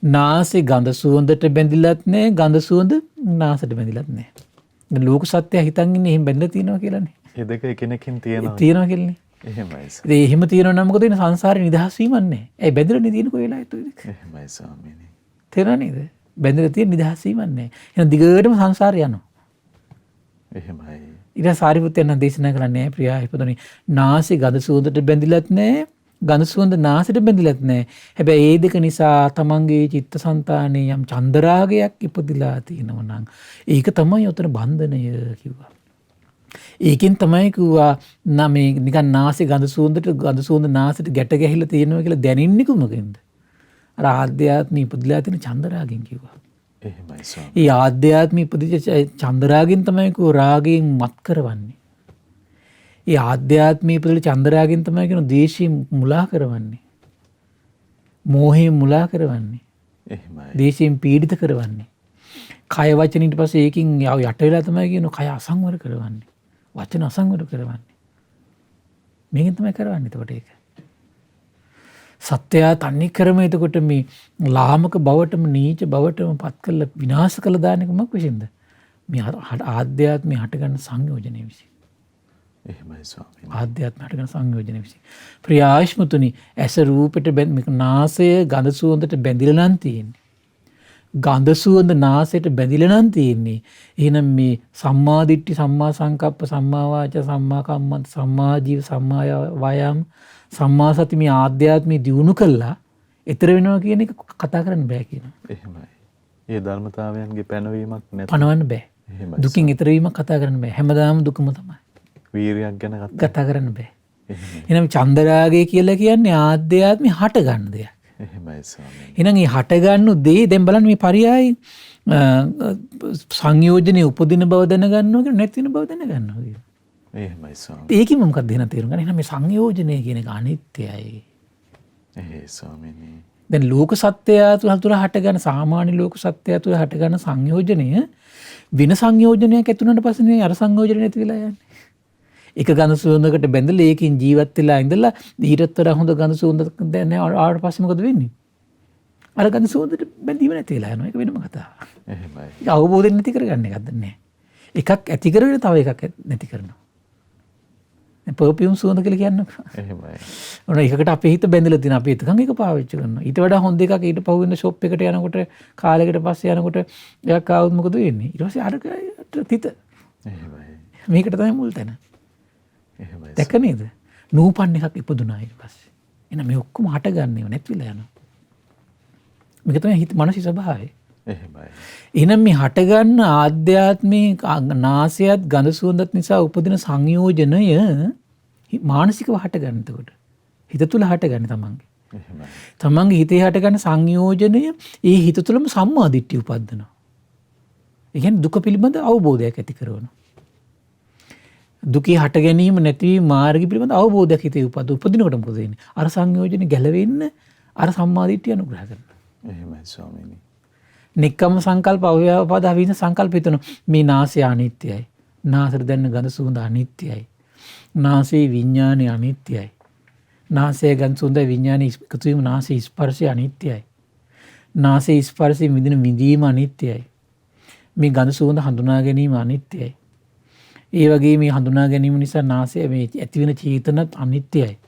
නාසය ගඳ සුවඳට බැඳිලත් නෑ ගඳ සුවඳ නාසයට බැඳිලත් නෑ. ලෝක සත්‍යය හිතන් ඉන්නේ එහෙම බැඳලා තියෙනවා කියලානේ. ඒ දෙක එකිනෙකින් තියෙනවා. තියෙනවා කියලානේ. එහෙමයි. ඒ එහෙම තියෙනවා නම් මොකද වෙන්නේ සංසාරේ නිදහස් වීමක් නැහැ. ඒ බැඳලා නේ තියෙන කොයි වෙලාවෙත් ඔය දෙක. එහෙමයි ස්වාමීනි. තේරෙනව නේද? බැඳලා තියෙන නිදහස් වීමක් නැහැ. එහෙනම් දිගටම සංසාරේ යනවා. එහෙමයි. ඊට සාරිපුත්තයන් දේශනා කළා ප්‍රියා හිපදුනි නාසය ගඳ සුවඳට බැඳිලත් නැහැ ගඳ සුවඳ නාසයට බැඳිලත් නැහැ. හැබැයි ඒ දෙක නිසා තමන්ගේ චිත්තසංතානයේ යම් චන්දරාගයක් ඉපදිලා තියෙනවා නම් ඒක තමයි උතන බන්ධනය කිව්වා. ඒකෙන් තමයි කිව්වා මේ නිකන් නාසය ගඳ සුවඳ නාසයට ගැට ගැහිලා තියෙනවා කියලා දැනෙන්නේ කොමකින්ද? අර ආධ්‍යාත්මික ඉපදිලා තියෙන චන්දරාගෙන් කිව්වා. එහෙමයි ස්වාමී. ඒ ආධ්‍යාත්මික ඉපදිච්ච චන්දරාගෙන් තමයි කිව්ව රාගයෙන් මත් කරවන්නේ. ඒ ආධ්‍යාත්මික ඉපදිච්ච චන්දරාගෙන් තමයි කියන දේශයෙන් මුලා කරවන්නේ. මෝහයෙන් මුලා කරවන්නේ. එහෙමයි. දේශයෙන් පීඩිත කරවන්නේ. කය වචන ඊට පස්සේ ඒකින් යට වෙලා තමයි කියන කය අසංවර කරවන්නේ. වචන අසංවර කරවන්නේ. මේකෙන් තමයි කරවන්නේ එතකොට ඒක. සත්‍යය තන්නේ කරම එතකොට මේ ලාමක බවටම නීච බවටම පත් කරලා විනාශ කළ දාන එක මොකක් විසින්ද? මේ ආධ්‍යාත්මය හටගන්න සංයෝජනය විසින්. එහෙමයි ස්වාමීනි. ආධ්‍යාත්මය හටගන්න සංයෝජනය විසින්. ප්‍රිය ආශ්මුතුනි ඇස රූපෙට නාසය ගඳ සුවඳට බැඳිලා නම් තියෙන්නේ. ගඳ සුවඳ නාසයට බැඳිලා නම් තියෙන්නේ. එහෙනම් මේ සම්මා දිට්ඨි සම්මා සංකප්ප සම්මා වාචා සම්මා කම්මන්ත සම්මා ජීව සම්මා වායාම සම්මා සති මේ ආධ්‍යාත්මය දියුණු කළා ඊතර වෙනවා කියන එක කතා කරන්න බෑ කියනවා. එහෙමයි. ඒ ධර්මතාවයන්ගේ පැනවීමක් නැත. පනවන්න බෑ. එහෙමයි. දුකින් ඊතර වීමක් කතා කරන්න බෑ. හැමදාම දුකම තමයි. වීරියක් ගැන කතා කරන්න බෑ. එහෙමයි. එහෙනම් චන්දරාගය කියලා කියන්නේ ආධ්‍යාත්මය හට ගන්න දෙයක්. එහෙමයි ස්වාමීනි. එහෙනම් මේ හට ගන්න දේ දැන් බලන්න මේ පරියාය සංයෝජනේ උපදින බව දැනගන්නවා කියන නැති වෙන බව දැනගන්නවා කියන. එහෙමයි ස්වාමීනි. ඒකෙම මොකක්ද එහෙනම් තේරුම් ගන්න. එහෙනම් මේ සංයෝජනය කියන එක අනිත්‍යයි. එහෙයි ස්වාමීනි. දැන් ලෝක සත්‍යය තුළ හටගන්න සාමාන්‍ය ලෝක සත්‍යය තුළ හටගන්න සංයෝජනය වෙන සංයෝජනයක් ඇති වුණාට පස්සේ අර සංයෝජනය නැති වෙලා යන්නේ. එක ගඳ සුවඳකට බැඳලා ඒකෙන් ජීවත් වෙලා ඉඳලා ඊටත් වඩා හොඳ ගඳ සුවඳක් දැන් ආවට පස්සේ මොකද වෙන්නේ? අර ගඳ සුවඳට බැඳීම නැති වෙලා යනවා. ඒක වෙනම කතාවක්. එහෙමයි. අවබෝධයෙන් නැති කරගන්න එකක්ද නැහැ. එකක් ඇති කරගෙන තව එකක් නැති කරනවා. පර්ෆියුම් සුවඳ කියලා කියන්නකෝ. එහෙමයි. ඔන්න එකකට අපේ හිත බැඳලා තියෙන අපි එතකන් ඒක පාවිච්චි කරනවා. ඊට වඩා හොඳ එකක් ඊට පහුවෙන ෂොප් එකට යනකොට කාලයකට පස්සේ යනකොට එකක් ආවොත් මොකද වෙන්නේ? ඊට පස්සේ අරකට තිත. එහෙමයි. මේකට තමයි මුල් තැන. එහෙමයි. දැක නේද? නූපන් එකක් ඉපදුනා ඊට පස්සේ. එහෙනම් මේ ඔක්කොම හටගන්නේව නැතිලා යනවා. මේක තමයි හිත මානසික ස්වභාවය. එහෙමයි. එහෙනම් මේ හටගන්න ආධ්‍යාත්මික නාසයත් ගඳ සුවඳත් නිසා උපදින සංයෝජනය මානසිකව හටගන්න. එතකොට හිත තුළ හටගන්න තමන්ගේ. එහෙමයි. තමන්ගේ හිතේ හටගන්න සංයෝජනය ඒ හිත තුළම සම්මා දිට්ඨිය උපදිනවා. ඒ කියන්නේ දුක පිළිබඳ අවබෝධයක් ඇති කරනවා. දුකේ හට ගැනීම නැතිවීම මාර්ගය පිළිබඳ අවබෝධයක් හිතේ උපදිනකොට මොකද වෙන්නේ? අර සංයෝජන ගැලවෙන්න අර සම්මා දිට්ඨිය අනුග්‍රහ කරනවා. එහෙමයි ස්වාමීනි. නික්කම සංකල්ප අව්‍යාපාද අවිහිංස සංකල්ප හිතන මේ නාසය අනිත්‍යයි. නාසයට දැනෙන ගඳ සුවඳ අනිත්‍යයි. නාසයේ විඥානය අනිත්‍යයි. නාසයේ ගඳ සුවඳ විඥානය එකතු වීම නාසයේ ස්පර්ශය අනිත්‍යයි. නාසයේ ස්පර්ශයෙන් විඳින විඳීම අනිත්‍යයි. මේ ගඳ සුවඳ හඳුනා ගැනීම අනිත්‍යයි. ඒ වගේ මේ හඳුනා ගැනීම නිසා නාසය මේ ඇතිවෙන චේතනත් අනිත්‍යයි.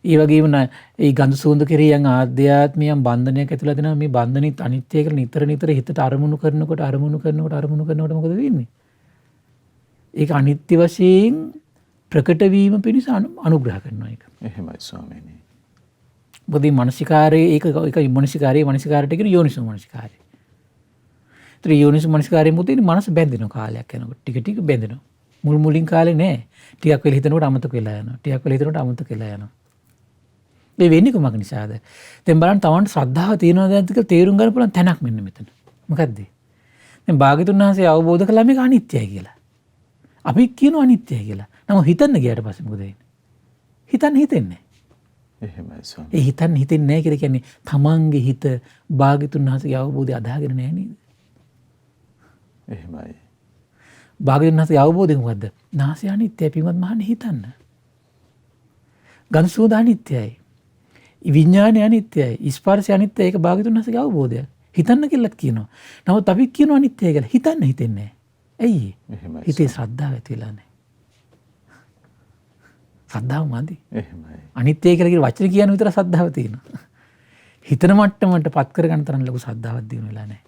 ඒ වගේම ඒ ගඳ සුවඳ කෙරෙහි යම් ආධ්‍යාත්මයන් බන්ධනයක් ඇතිලා දෙනවා. මේ බන්ධනිත අනිත්‍ය කියලා නිතර හිතට අරමුණු කරනකොට මොකද වෙන්නේ? ඒක අනිත්‍ය වශයෙන් ප්‍රකට වීම පිණිස අනුග්‍රහ කරනවා ඒක. එහෙමයි ස්වාමීනි. මොකද මේ මානසිකාරයේ ඒක මානසිකාරයට කියන යෝනිසෝ මානසිකාරය. ඒතර යෝනිසෝ මානසිකාරයේ මුදින් මනස බැඳෙන කාලයක් යනකොට ටික බැඳෙනවා. මුලින් කාලේ නෑ. ටිකක් වෙලා හිතනකොට අමතක වෙලා යනවා. ටිකක් වෙලා හිතනකොට අමතක වෙලා යනවා. මේ වෙන්නේ කොමක් නිසාද? දැන් බලන්න තවන්ට ශ්‍රද්ධාව තියෙනවද නැද්ද කියලා තේරුම් ගන්න පුළුවන් තැනක් මෙන්න මෙතන. මොකද්ද? දැන් භාග්‍යතුන් වහන්සේ අවබෝධ කළා මේක අනිත්‍යයි කියලා. අපි කියනවා අනිත්‍යයි කියලා. නමුත් හිතන්න ගියාට පස්සේ මොකද වෙන්නේ? හිතන්නේ. එහෙමයි ස්වාමී. ඒ හිතන්නේ නැහැ කියලා කියන්නේ තමන්ගේ හිත භාග්‍යතුන් වහන්සේගේ අවබෝධය අදාගෙන නැහැ නේද? එහෙමයි. භාග්‍යතුන් වහන්සේගේ අවබෝධය මොකද්ද? නාසය අනිත්‍යයි පින්වත් මහන්නේ හිතන්න. ගඳ සුවඳ අනිත්‍යයි. විඥානය අනිත්‍යයි. ස්පර්ශය අනිත්‍යයි. ඒක භාග්‍යතුන් වහන්සේගේ අවබෝධය. හිතන්න කියලාත් කියනවා. නමුත් අපි කියනවා අනිත්‍යයි කියලා. හිතන්නේ නැහැ. ඇයි? හිතේ ශ්‍රද්ධාව ඇති වෙලා නැහැ. ශ්‍රද්ධාව මදි. එහෙමයි. අනිත්‍යයි කියලා කියන වචන කියන විතර ශ්‍රද්ධාව තියෙනවා. හිතන මට්ටමට පත් කරගන්න තරම් ලොකු ශ්‍රද්ධාවක් දිනු වෙලා නැහැ.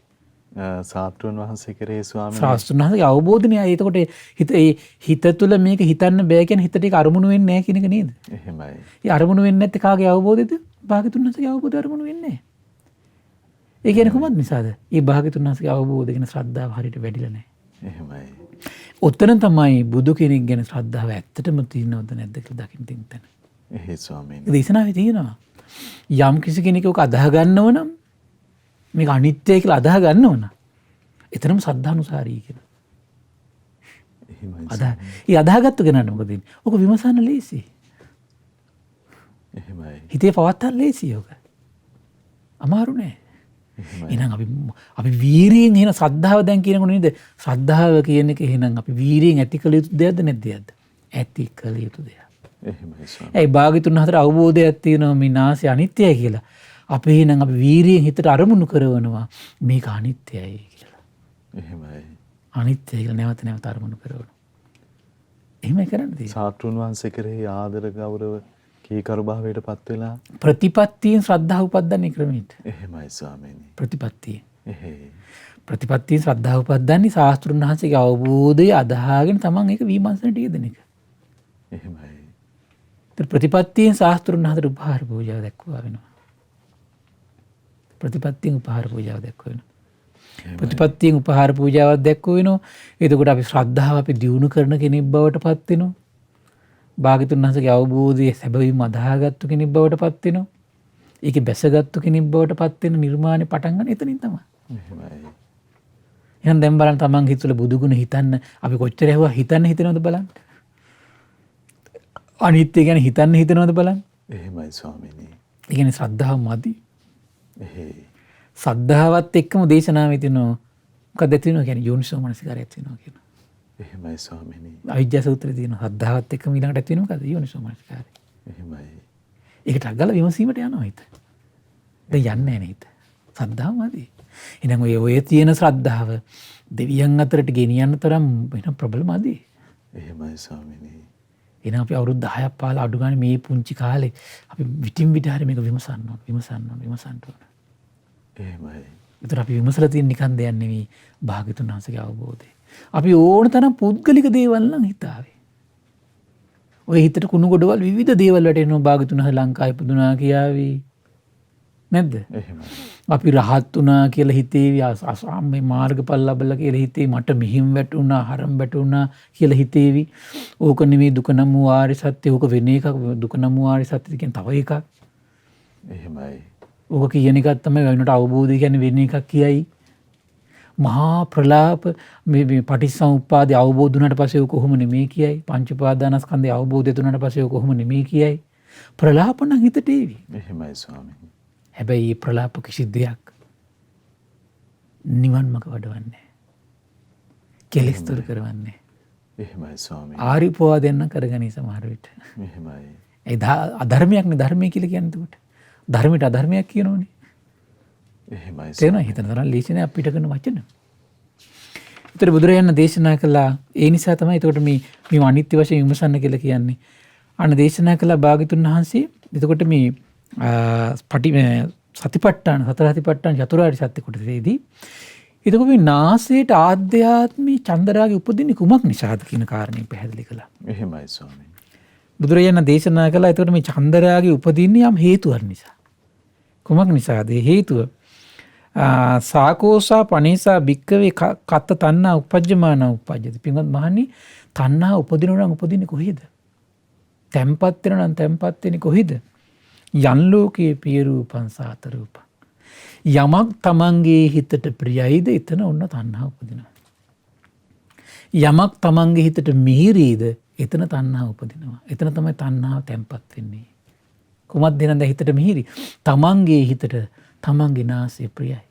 සාස්ත්‍රුන් වහන්සේ කෙරේ ස්වාමීනි. සාස්ත්‍රුන් වහන්සේගේ අවබෝධනයයි. එතකොට හිත තුළ මේක හිතන්න බෑ කියන හිතට ඒක අරමුණු වෙන්නේ නැහැ කියන එක නේද? එහෙමයි. ඒ අරමුණු වෙන්නේ නැත්තේ කාගේ අවබෝධයද? භාග්‍යතුන් වහන්සේගේ අවබෝධය අරමුණු වෙන්නේ නැහැ. ඒ කියන්නේ කොහොමද නිසාද? ඒ භාග්‍යතුන් වහන්සේගේ අවබෝධය ගැන ශ්‍රද්ධාව හරියට වැඩිලා නැහැ. එහෙමයි. උත්තර තමයි බුදු කෙනෙක් ගැන ශ්‍රද්ධාව ඇත්තටම තියෙනවද නැද්ද කියලා දකින්න තියෙන තැන. එහෙයි ස්වාමීනි. ඒ දේශනාවේ තියෙනවා. යම් කිසි කෙනෙක් ඔක අදාහ ගන්නව නම් මේක අනිත්‍යයි කියලා අදාහ ගන්නව නම් එතරම් සද්ධානුසාරී කියලා. එහෙමයි. අදාහගත්තු කෙනාට මොකද වෙන්නේ? ඔක විමසන්න ලේසි. එහෙමයි. හිතේ පවත්තන්න ලේසි ඔක. අමාරු නෑ. එහෙනම් අපි වීරියෙන් එන ශ්‍රද්ධාව දැන් කියනකොට නේද? ශ්‍රද්ධාව කියන එක එහෙනම් අපි වීරියෙන් ඇති කළ යුතු දෙයක්ද නැද්ද? ඇති කළ යුතු දෙයක්. එහෙමයි ස්වාමී. ඒ භාග්‍යතුන් හතර අවබෝධයක් තියෙනවා මේ නාසය අනිත්‍යයි කියලා. අපි එහෙනම් අපි වීරියෙන් හිතට අරමුණු කරනවා මේක අනිත්‍යයි කියලා. එහෙමයි. අනිත්‍යයි කියලා නැවත අරමුණු කරනවා. එහෙමයි කරන්න තියෙන්නේ. සාස්ත්‍රුන් වහන්සේ කෙරෙහි ආදර ගෞරව කීකරු භාවයට පත් වෙලා ප්‍රතිපත්තියෙන් ශ්‍රද්ධාව උපද්දන්නේ ක්‍රමයට. එහෙමයි ස්වාමීනි. ප්‍රතිපත්තියෙන්. එහෙයි. ප්‍රතිපත්තියෙන් ශ්‍රද්ධාව උපද්දන්නේ ශාස්ත්‍රුන් වහන්සේගේ අවබෝධය අදහාගෙන තමන් ඒක විමර්ශනට යෙදෙන එක. එහෙමයි. ප්‍රතිපත්තියෙන් ශාස්ත්‍රුන් වහන්සේට උපහාර පූජාව දැක්වුවා වෙනවා. ප්‍රතිපත්තියෙන් උපහාර පූජාව දැක්වුවා වෙනවා. ප්‍රතිපත්තියෙන් උපහාර පූජාවක් දැක්වුවා වෙනවා. එතකොට අපි ශ්‍රද්ධාව අපි දියුණු කරන කෙනෙක් බවට පත් වෙනවා. භාග්‍යතුන් වහන්සේගේ අවබෝධය සැබවින්ම අදාහගත්තු කෙනෙක් බවට පත් වෙනවා. ඒකේ බැසගත්තු කෙනෙක් බවට පත් වෙන නිර්මාණය පටන් ගන්න එතනින් තමයි. එහෙමයි. එහෙනම් දැන් බලන්න තමන් හිතුවල බුදුගුණ හිතන්න අපි කොච්චර ඇහුවා හිතනවද බලන්න. අනිත්‍ය ගැන හිතනවද බලන්න. එහෙමයි ස්වාමීනි. ඒ කියන්නේ ශ්‍රද්ධාව මදි. එහෙයි. ශ්‍රද්ධාවත් එක්කම දේශනාවේ තියෙනවා මොකක්ද තියෙනවා කියන්නේ යෝනිසෝ මනසිකාරය තියෙනවා කියනවා. එහෙමයි ස්වාමීනි. අවිජ්ජා සූත්‍රයේ තියෙනවා ශ්‍රද්ධාවත් එක්කම ඊළඟට තියෙනවා මොකද්ද යෝනිසෝ මනසිකාරය. එහෙමයි. ඒකට අගල විමසීමට යනවා හිත. දැන් යන්නේ නැහැ හිත. ශ්‍රද්ධාව මදි. එහෙනම් ඔය තියෙන ශ්‍රද්ධාව දෙවියන් අතරට ගෙනියන්න තරම් වෙන ප්‍රබලම මදි. එහෙමයි ස්වාමීනි. එහෙනම් අපි අවුරුදු 10ක් පාලා අඩු ගානේ මේ පුංචි කාලේ අපි විටින් විට හරි මේක විමසන්න ඕන. එහෙමයි. ඒතර අපි විමසලා තියෙන නිකන් දෙයක් නෙවෙයි භාග්‍යතුන් වහන්සේගේ අවබෝධය. අපි ඕන තරම් පුද්ගලික දේවල් නම් හිතාවේ. ඔය හිතට කුණු ගොඩවල් විවිධ දේවල් වැටෙනවා භාග්‍යතුන් වහන්සේ ලංකාවේ පුදුනා කියාවි. නැද්ද? එහෙමයි. අපි රහත් වුණා කියලා හිතේවි මේ මාර්ගඵල ලැබලා කියලා හිතේ මට මෙහිම වැටුණා හරම් වැටුණා කියලා හිතේවි. ඕක නෙමෙයි දුක නම් වූ ආර්ය සත්‍ය. ඕක වෙන එකක්. දුක නම් වූ ආර්ය සත්‍ය කියන තව එකක්. එහෙමයි. ඕක කියන එකක් තමයි වෙනට අවබෝධය කියන්නේ වෙන එකක් කියයි. මහා ප්‍රලාප මේ පටිච්චසමුප්පාදය අවබෝධ වුණාට පස්සේ ඕක කොහොම නෙමෙයි කියයි. පංච උපාදානස්කන්ධය අවබෝධය තුනට පස්සේ ඕක කොහොම නෙමෙයි කියයි. ප්‍රලාප නම් හිතට ඒවි. එහෙමයි ස්වාමීනි. හැබැයි මේ ප්‍රලාප කිසි දෙයක් නිවන් මඟ වඩවන්නේ. කෙලෙස් දුරු කරවන්නේ. එහෙමයි ස්වාමීනි. ආරිපවා දෙන්න කරගනි සමහර විට. එහෙමයි. ඒ අධර්මයක් නේ ධර්මය කියලා කියන්නේ එතකොට. ධර්මයට අධර්මයක් කියනෝනේ. එහෙමයි. තේරෙනවද? හිතන තරම් ලේසි නෑ අපිට කරන වචන. ඒතර බුදුරජාණන් දේශනා කළා. ඒ නිසා තමයි එතකොට මේ අනිත්‍ය වශයෙන් විමසන්න කියලා කියන්නේ. අන්න දේශනා කළා භාග්‍යතුන් වහන්සේ. එතකොට මේ සතිපට්ඨාන සතර සතිපට්ඨාන චතුරාර්ය සත්‍ය කොටසේදී එතකොට මේ නාසයට ආධ්‍යාත්මී චන්දරාගේ උපදින්නේ කුමක් නිසාද කියන කාරණේ පැහැදිලි කළා. එහෙමයි ස්වාමීනි. බුදුරජාණන් දේශනා කළා එතකොට මේ චන්දරාගේ උපදින්නේ යම් හේතුවක් නිසා. කුමක් නිසාද? හේතුව සාකෝසා පනේසා භික්කවේ කත්ත තණ්හා උපජ්ජමාන උපජ්ජති. පින්වත් මහණනි තණ්හා උපදිනවා නම් උපදින්නේ කොහේද? තැම්පත් වෙනවා නම් තැම්පත් වෙන්නේ කොහේද? යන් ලෝකයේ පිය රූපං සාත රූපං. යමක් තමන්ගේ හිතට ප්‍රියයිද එතන ඔන්න තණ්හා උපදිනවා. යමක් තමන්ගේ හිතට මිහිරීද එතන තණ්හා උපදිනවා. එතන තමයි තණ්හාව තැම්පත් වෙන්නේ. කුමක්ද නේද හිතට මිහිරි? තමන්ගේ හිතට තමන්ගේ නාසය ප්‍රියයි.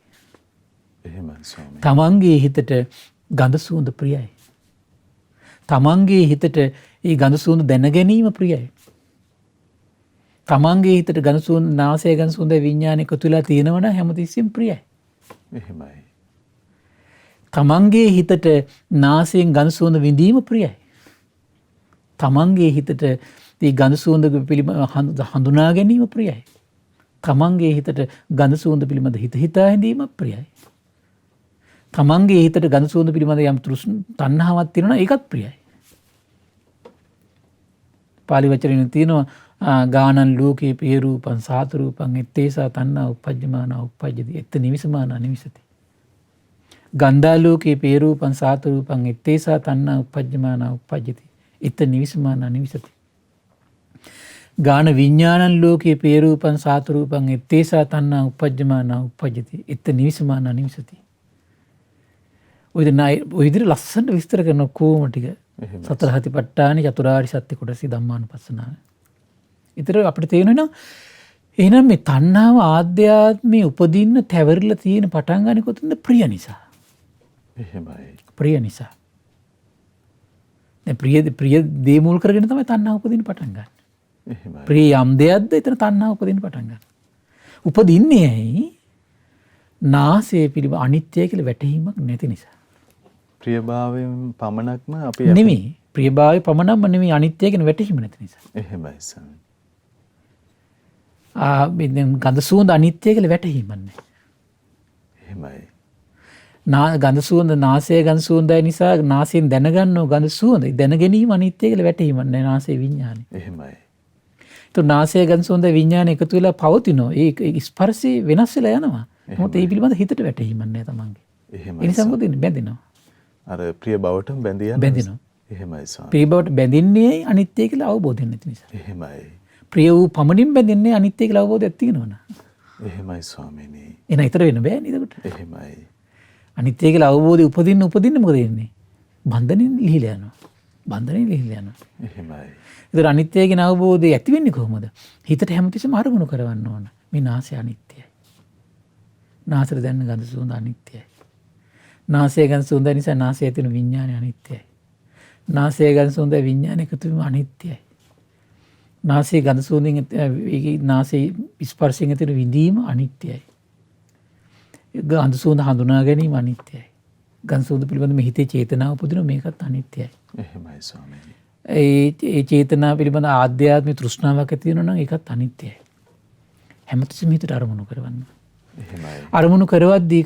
එහෙමයි ස්වාමීනි. තමන්ගේ හිතට ගඳ සුවඳ ප්‍රියයි. තමන්ගේ හිතට ඒ ගඳ සුවඳ දැන ගැනීම ප්‍රියයි. තමන්ගේ හිතට ගඳ සුවඳ නාසය ගඳ සුවඳ විඥාන එකතු වෙලා තියෙනවනම් හැමතිස්සෙම ප්‍රියයි. එහෙමයි. තමන්ගේ හිතට නාසයෙන් ගඳ සුවඳ විඳීම ප්‍රියයි. තමන්ගේ හිතට මේ ගඳ සුවඳ පිළිබඳ හඳුනා ගැනීම ප්‍රියයි. තමන්ගේ හිතට ගඳ සුවඳ පිළිබඳ හිතා හැඳීම ප්‍රියයි. තමන්ගේ හිතට ගඳ සුවඳ පිළිබඳ යම් තණ්හාවක් තියෙනවා ඒකත් ප්‍රියයි. පාලි වචනේ තියෙනවා ගානන් ලෝකේ පිය රූපං සාත රූපං ettesa තණ්හා උපජ්ජමාන උපජ්ජති එත් නිවිසමාන නිවිසති. ගන්ධා ලෝකේ පිය රූපං සාත රූපං ettesa තණ්හා උපජ්ජමාන උපජ්ජති එත් නිවිසමාන නිවිසති. ගාන විඥානං ලෝකේ පිය රූපං සාත රූපං ettesa තණ්හා උපජ්ජමාන උපජ්ජති එත් නිවිසමාන නිවිසති. ඔය විදිහට ලස්සනට විස්තර කරන කොහොම ටික සතර සතිපට්ඨාන චතුරාර්ය සත්‍ය කොටසි ධම්මානුපස්සනාව. ඊතර අපිට තේරෙනවා එහෙනම් මේ තණ්හාව ආධ්‍යාත්මයේ උපදින්න තැවරිලා තියෙන පටන් ගන්න කොතනද? ප්‍රිය නිසා. එහෙමයි. ප්‍රිය නිසා. දැන් ප්‍රිය දේ මුල් කරගෙන තමයි තණ්හාව උපදින්න පටන් ගන්න. එහෙමයි. ප්‍රිය යම් දෙයක්ද එතන තණ්හාව උපදින්න පටන් ගන්න. උපදින්නේ ඇයි? නාසය පිළිබඳ අනිත්‍යය කියලා වැටහීමක් නැති නිසා. ප්‍රියභාවයෙන් පමණක්ම අපි නෙමෙයි. ප්‍රියභාවය පමණක්ම නෙමෙයි අනිත්‍යය කියන වැටහීම නැති නිසා. එහෙමයි ස්වාමීනි. ගඳ සුවඳ අනිත්‍ය කියලා වැටහීමක් නැහැ. එහෙමයි. ගඳ සුවඳ නාසය ගඳ සුවඳයි නිසා නාසයෙන් දැනගන්නව ගඳ සුවඳයි. දැන ගැනීම අනිත්‍ය කියලා වැටහීමක් නැහැ නාසයේ විඥානේ. එහෙමයි. તો නාසය ගඳ සුවඳ විඥානේ එකතු වෙලා පවතිනවා. ඒ ස්පර්ශය වෙනස් වෙලා යනවා. මොකද ඒ පිළිබඳ හිතට වැටහීමක් නැහැ තමන්ගේ. එහෙමයි. ඒ නිසා මොකද බැඳෙනවා. අර ප්‍රිය බවට බැඳෙනවා. එහෙමයි ස්වාමීනි. ප්‍රිය බවට බැඳින්නේ අනිත්‍ය කියලා අවබෝධය නැති නිසා. එහෙමයි. ප්‍රිය වූ පමණින් බැඳින්නේ අනිත්‍ය කියලා අවබෝධයක් තියෙනවනේ. එහෙමයි ස්වාමීනි. එන ඊතර වෙන්න බෑ නේද ඒකට? එහෙමයි. අනිත්‍ය කියලා අවබෝධය උපදින්න මොකද වෙන්නේ? බන්ධනෙන් ලිහිලා යනවා. බන්ධනෙන් ලිහිලා යනවා. එහෙමයි. ඒතර අනිත්‍ය කියන අවබෝධය ඇති වෙන්නේ කොහොමද? හිතට හැමතිස්සෙම අරමුණු කරවන්න ඕන. මේ නාසය අනිත්‍යයි. නාසයට දැනෙන ගඳ සුවඳ අනිත්‍යයි. නාසය ගඳ සුවඳ නිසා නාසයේ තියෙන විඥානය අනිත්‍යයි. නාසය ගඳ සුවඳ විඥානය එකතු වීම අනිත්‍යයි. නාසයේ ගඳ සුවඳින් නාසයේ ස්පර්ශයෙන් ඇතිවන විඳීම අනිත්‍යයි. ගඳ සුවඳ හඳුනා ගැනීම අනිත්‍යයි. ගඳ සුවඳ පිළිබඳ මේ හිතේ චේතනාව උපදින මේකත් අනිත්‍යයි. එහෙමයි ස්වාමීනි. ඒ චේතනා පිළිබඳ ආධ්‍යාත්මික තෘෂ්ණාවක් ඇති වෙනවා නම් ඒකත් අනිත්‍යයි. හැමතිස්සෙම හිතට අරමුණු කරවන්න. එහෙමයි. අරමුණු කරවද්දී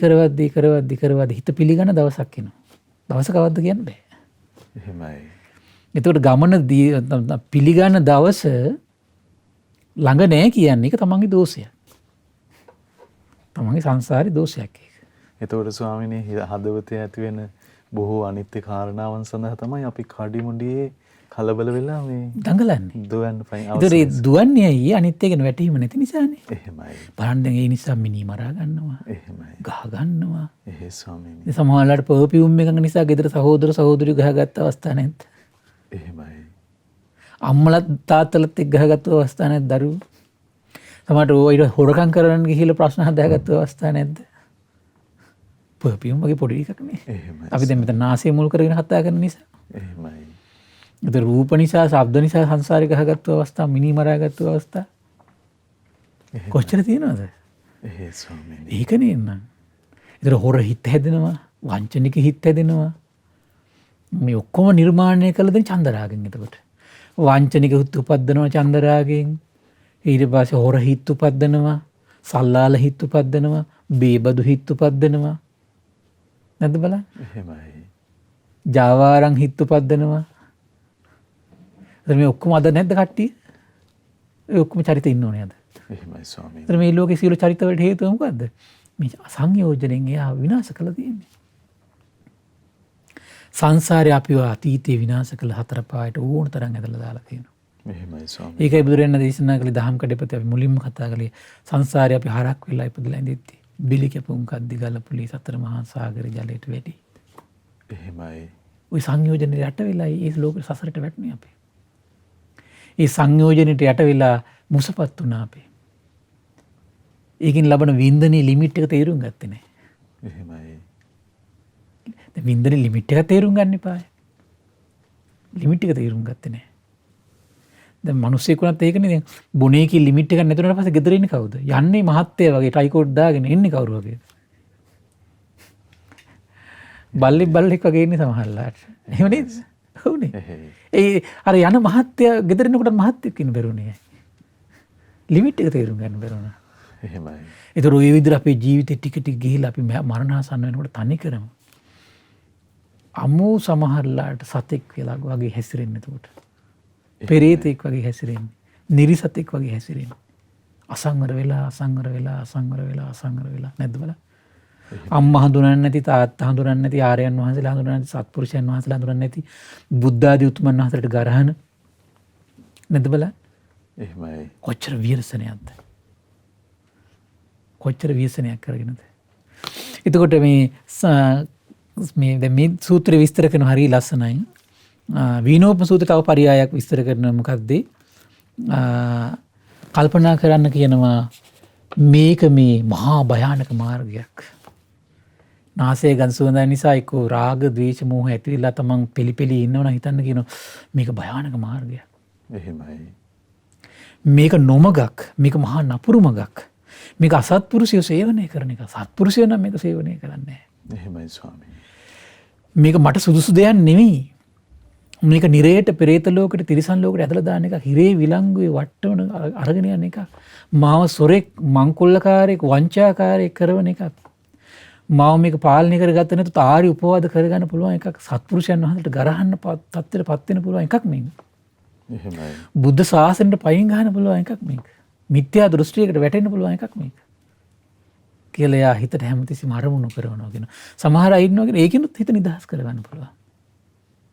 හිත පිළිගන්න දවසක් එනවා. දවස කවද්ද කියන්න බෑ. එහෙමයි. එතකොට ගමන පිළිගන්න දවස ළඟ නෑ කියන්නේ ඒක තමන්ගේ දෝෂයක්. තමන්ගේ සංසාරේ දෝෂයක් ඒක. එතකොට ස්වාමිනේ හදවතේ ඇති වෙන බොහෝ අනිත්‍ය කාරණාවන් සඳහා තමයි අපි කඩිමුඩියේ කලබල වෙලා මේ දඟලන්නේ. දුවන්න පයින් ඒතර දුවන්නේ ඇයි අනිත්‍ය ගැන වැටහීම නැති නිසානේ. එහෙමයි. බලන්න දැන් ඒ නිසා මිනි මරා ගන්නවා. එහෙමයි. ගහ ගන්නවා. එහෙ ස්වාමිනේ. ඒ සමහරවල්ලාට පර්ෆියුම් එකක නිසා ගෙදර සහෝදර සහෝදරියෝ ගහගත්ත අවස්ථා නැද්ද? එහෙමයි. අම්මලත් තාත්තලත් එක්ක ගහගත්ත අවස්ථා නැද්ද දරුවෝ? සමහරට ඔය හොරකම් කරන්න ගිහිල්ලා ප්‍රශ්න හදාගත්ත අවස්ථා නැද්ද? පර්ෆියුම් වගේ පොඩි එකක් නේ. එහෙමයි. අපි දැන් මෙතන නාසය මුල් කරගෙන කතා කරන නිසා. එහෙමයි. ඒතර රූප නිසා, ශබ්ද නිසා සංසාරේ ගහගත්ත අවස්ථා, මිනි මරාගත්ත අවස්ථා කොච්චර තියෙනවද? එහෙ ස්වාමිනේ. ඒකනේ නං. ඒතර හොර හිත හැදෙනවා, වංචනික හිත හැදෙනවා. මේ ඔක්කොම නිර්මාණය කළ දෙන චන්දරාගෙන්. එතකොට වංචනික හිත උපද්දනවා චන්දරාගෙන්. ඊට පස්සේ හොර හිත උපද්දනවා, සල්ලාල හිත උපද්දනවා, බේබදු හිත උපද්දනවා. නැද්ද බලන්න? එහෙමයි. ජාවාරම් හිත උපද්දනවා. මේ ඔක්කොම අද නැද්ද කට්ටිය? ඒ ඔක්කොම චරිත ඉන්න ඕනේ අද. එහෙමයි ස්වාමීනි. ඒතර මේ ලෝකේ සියලු චරිත වලට හේතුව මොකද්ද? මේ සංයෝජනෙන් එයා විනාශ කළා තියෙන්නේ. සංසාරේ අපිව අතීතේ විනාශ කළ හතර පායට ඕන තරම් ඇදලා දාලා තියෙනවා. එහෙමයි ස්වාමීනි. ඒකයි බුදුරජාණන් දේශනා කළේ දහම් කඩපතේ අපි මුලින්ම කතා කළේ සංසාරේ අපි හරක් වෙලා ඉපදලා ඉඳිද්දි බිලි කැපුම් කද්දි ගලපුලි සතර මහා සාගර ජලයට වැඩි. එහෙමයි. ওই සංයෝජනෙට යට වෙලා ඒ ලෝක සසරට වැටුනේ අපි. ඒ සංයෝජනයට යට වෙලා මුසපත් වුණා අපි. ඒකින් ලබන වින්දනයේ ලිමිට් එක තේරුම් ගත්තේ නැහැ. එහෙමයි. දැන් වින්දනයේ ලිමිට් එක තේරුම් ගන්න එපායි. ලිමිට් එක තේරුම් ගත්තේ නැහැ. දැන් මිනිස්සෙකුණත් ඒකනේ දැන් බොනේකේ ලිමිට් එකක් නැතුනට පස්සේ ගෙදර ඉන්නේ කවුද? යන්නේ මහත්තයා වගේ ටයිකෝඩ් දාගෙන එන්නේ කවුරු වගේද? බල්ලෙක් වගේ ඉන්නේ සමහරලාට. එහෙම නේද? ඔව්නේ. ඒ අර යන මහත්තයා ගෙදර ඉන්නකොට මහත්තයෙක් ඉන්න බැරුණේ. ලිමිට් එක තේරුම් ගන්න බැරුණා. එහෙමයි. ඒතර ඔය විදිහට අපේ ජීවිතේ ටික ටික ගිහිලා අපි මරණාසන්න වෙනකොට තනි කරමු. අමෝ සමහරලාට සතෙක් වෙලා වගේ හැසිරෙන්නේ එතකොට. පෙරේතෙක් වගේ හැසිරෙන්නේ. නිරිසතෙක් වගේ හැසිරෙන්නේ. අසංවර වෙලා නැද්ද බලන්න. අම්මා හඳුනන්නේ නැති, තාත්තා හඳුනන්නේ නැති, ආර්යයන් වහන්සේලා හඳුනන්නේ නැති, සත්පුරුෂයන් වහන්සේලා හඳුනන්නේ නැති, බුද්ධ ආදී උතුමන් වහන්සේලාට ගරහන නැද්ද බලන්න. එහෙමයි. කොච්චර ව්‍යසනයක්ද? කොච්චර ව්‍යසනයක් කරගෙනද? එතකොට මේ සූත්‍රය විස්තර කරන හරිය ලස්සනයි. විනෝපම සූත්‍රය තව පරියායක් විස්තර කරන මොකක්ද? කල්පනා කරන්න කියනවා මේක මේ මහා භයානක මාර්ගයක්. නාසයේ ගඳ සුවඳ නිසා එක්ක රාග, ද්වේෂ, මෝහ ඇතිවිලා තමන් පිළිපෙලී ඉන්නවනම් හිතන්න කියනවා මේක භයානක මාර්ගයක්. එහෙමයි. මේක නොමගක්, මේක මහා නපුරු මගක්. මේක අසත්පුරුෂයෝ සේවනය කරන එක. සත්පුරුෂයෝ නම් මේක සේවනය කරන්නේ නැහැ. එහෙමයි ස්වාමීනි. මේක මට සුදුසු දෙයක් නෙවෙයි. මේක නිරේට, පෙරේත ලෝකෙට, තිරිසන් ලෝකෙට ඇදලා දාන එක, හිරේ විලංගුවේ වට්ටවන අරගෙන යන එක. මාව සොරෙක්, මංකොල්ලකාරයෙක්, වංචාකාරයෙක් කරන එකක්. මාව මේක පාලනය කරගත්ත නැතු තාරි උපවාද කරගන්න පුළුවන් එකක්. සත්පුරුෂයන් වහන්සේට ගරහන්න තත්ත්වයට පත් වෙන්න පුළුවන් එකක් මේක. එහෙමයි. බුද්ධ ශාසනයට පයින් ගහන්න පුළුවන් එකක් මේක. මිත්‍යා දෘෂ්ටියකට වැටෙන්න පුළුවන් එකක් මේක. කියලා එයා හිතට හැමතිස්සෙම අරමුණු කරනවා කියන. සමහර අය ඉන්නවා කියන ඒකිනුත් හිත නිදහස් කරගන්න පුළුවන්.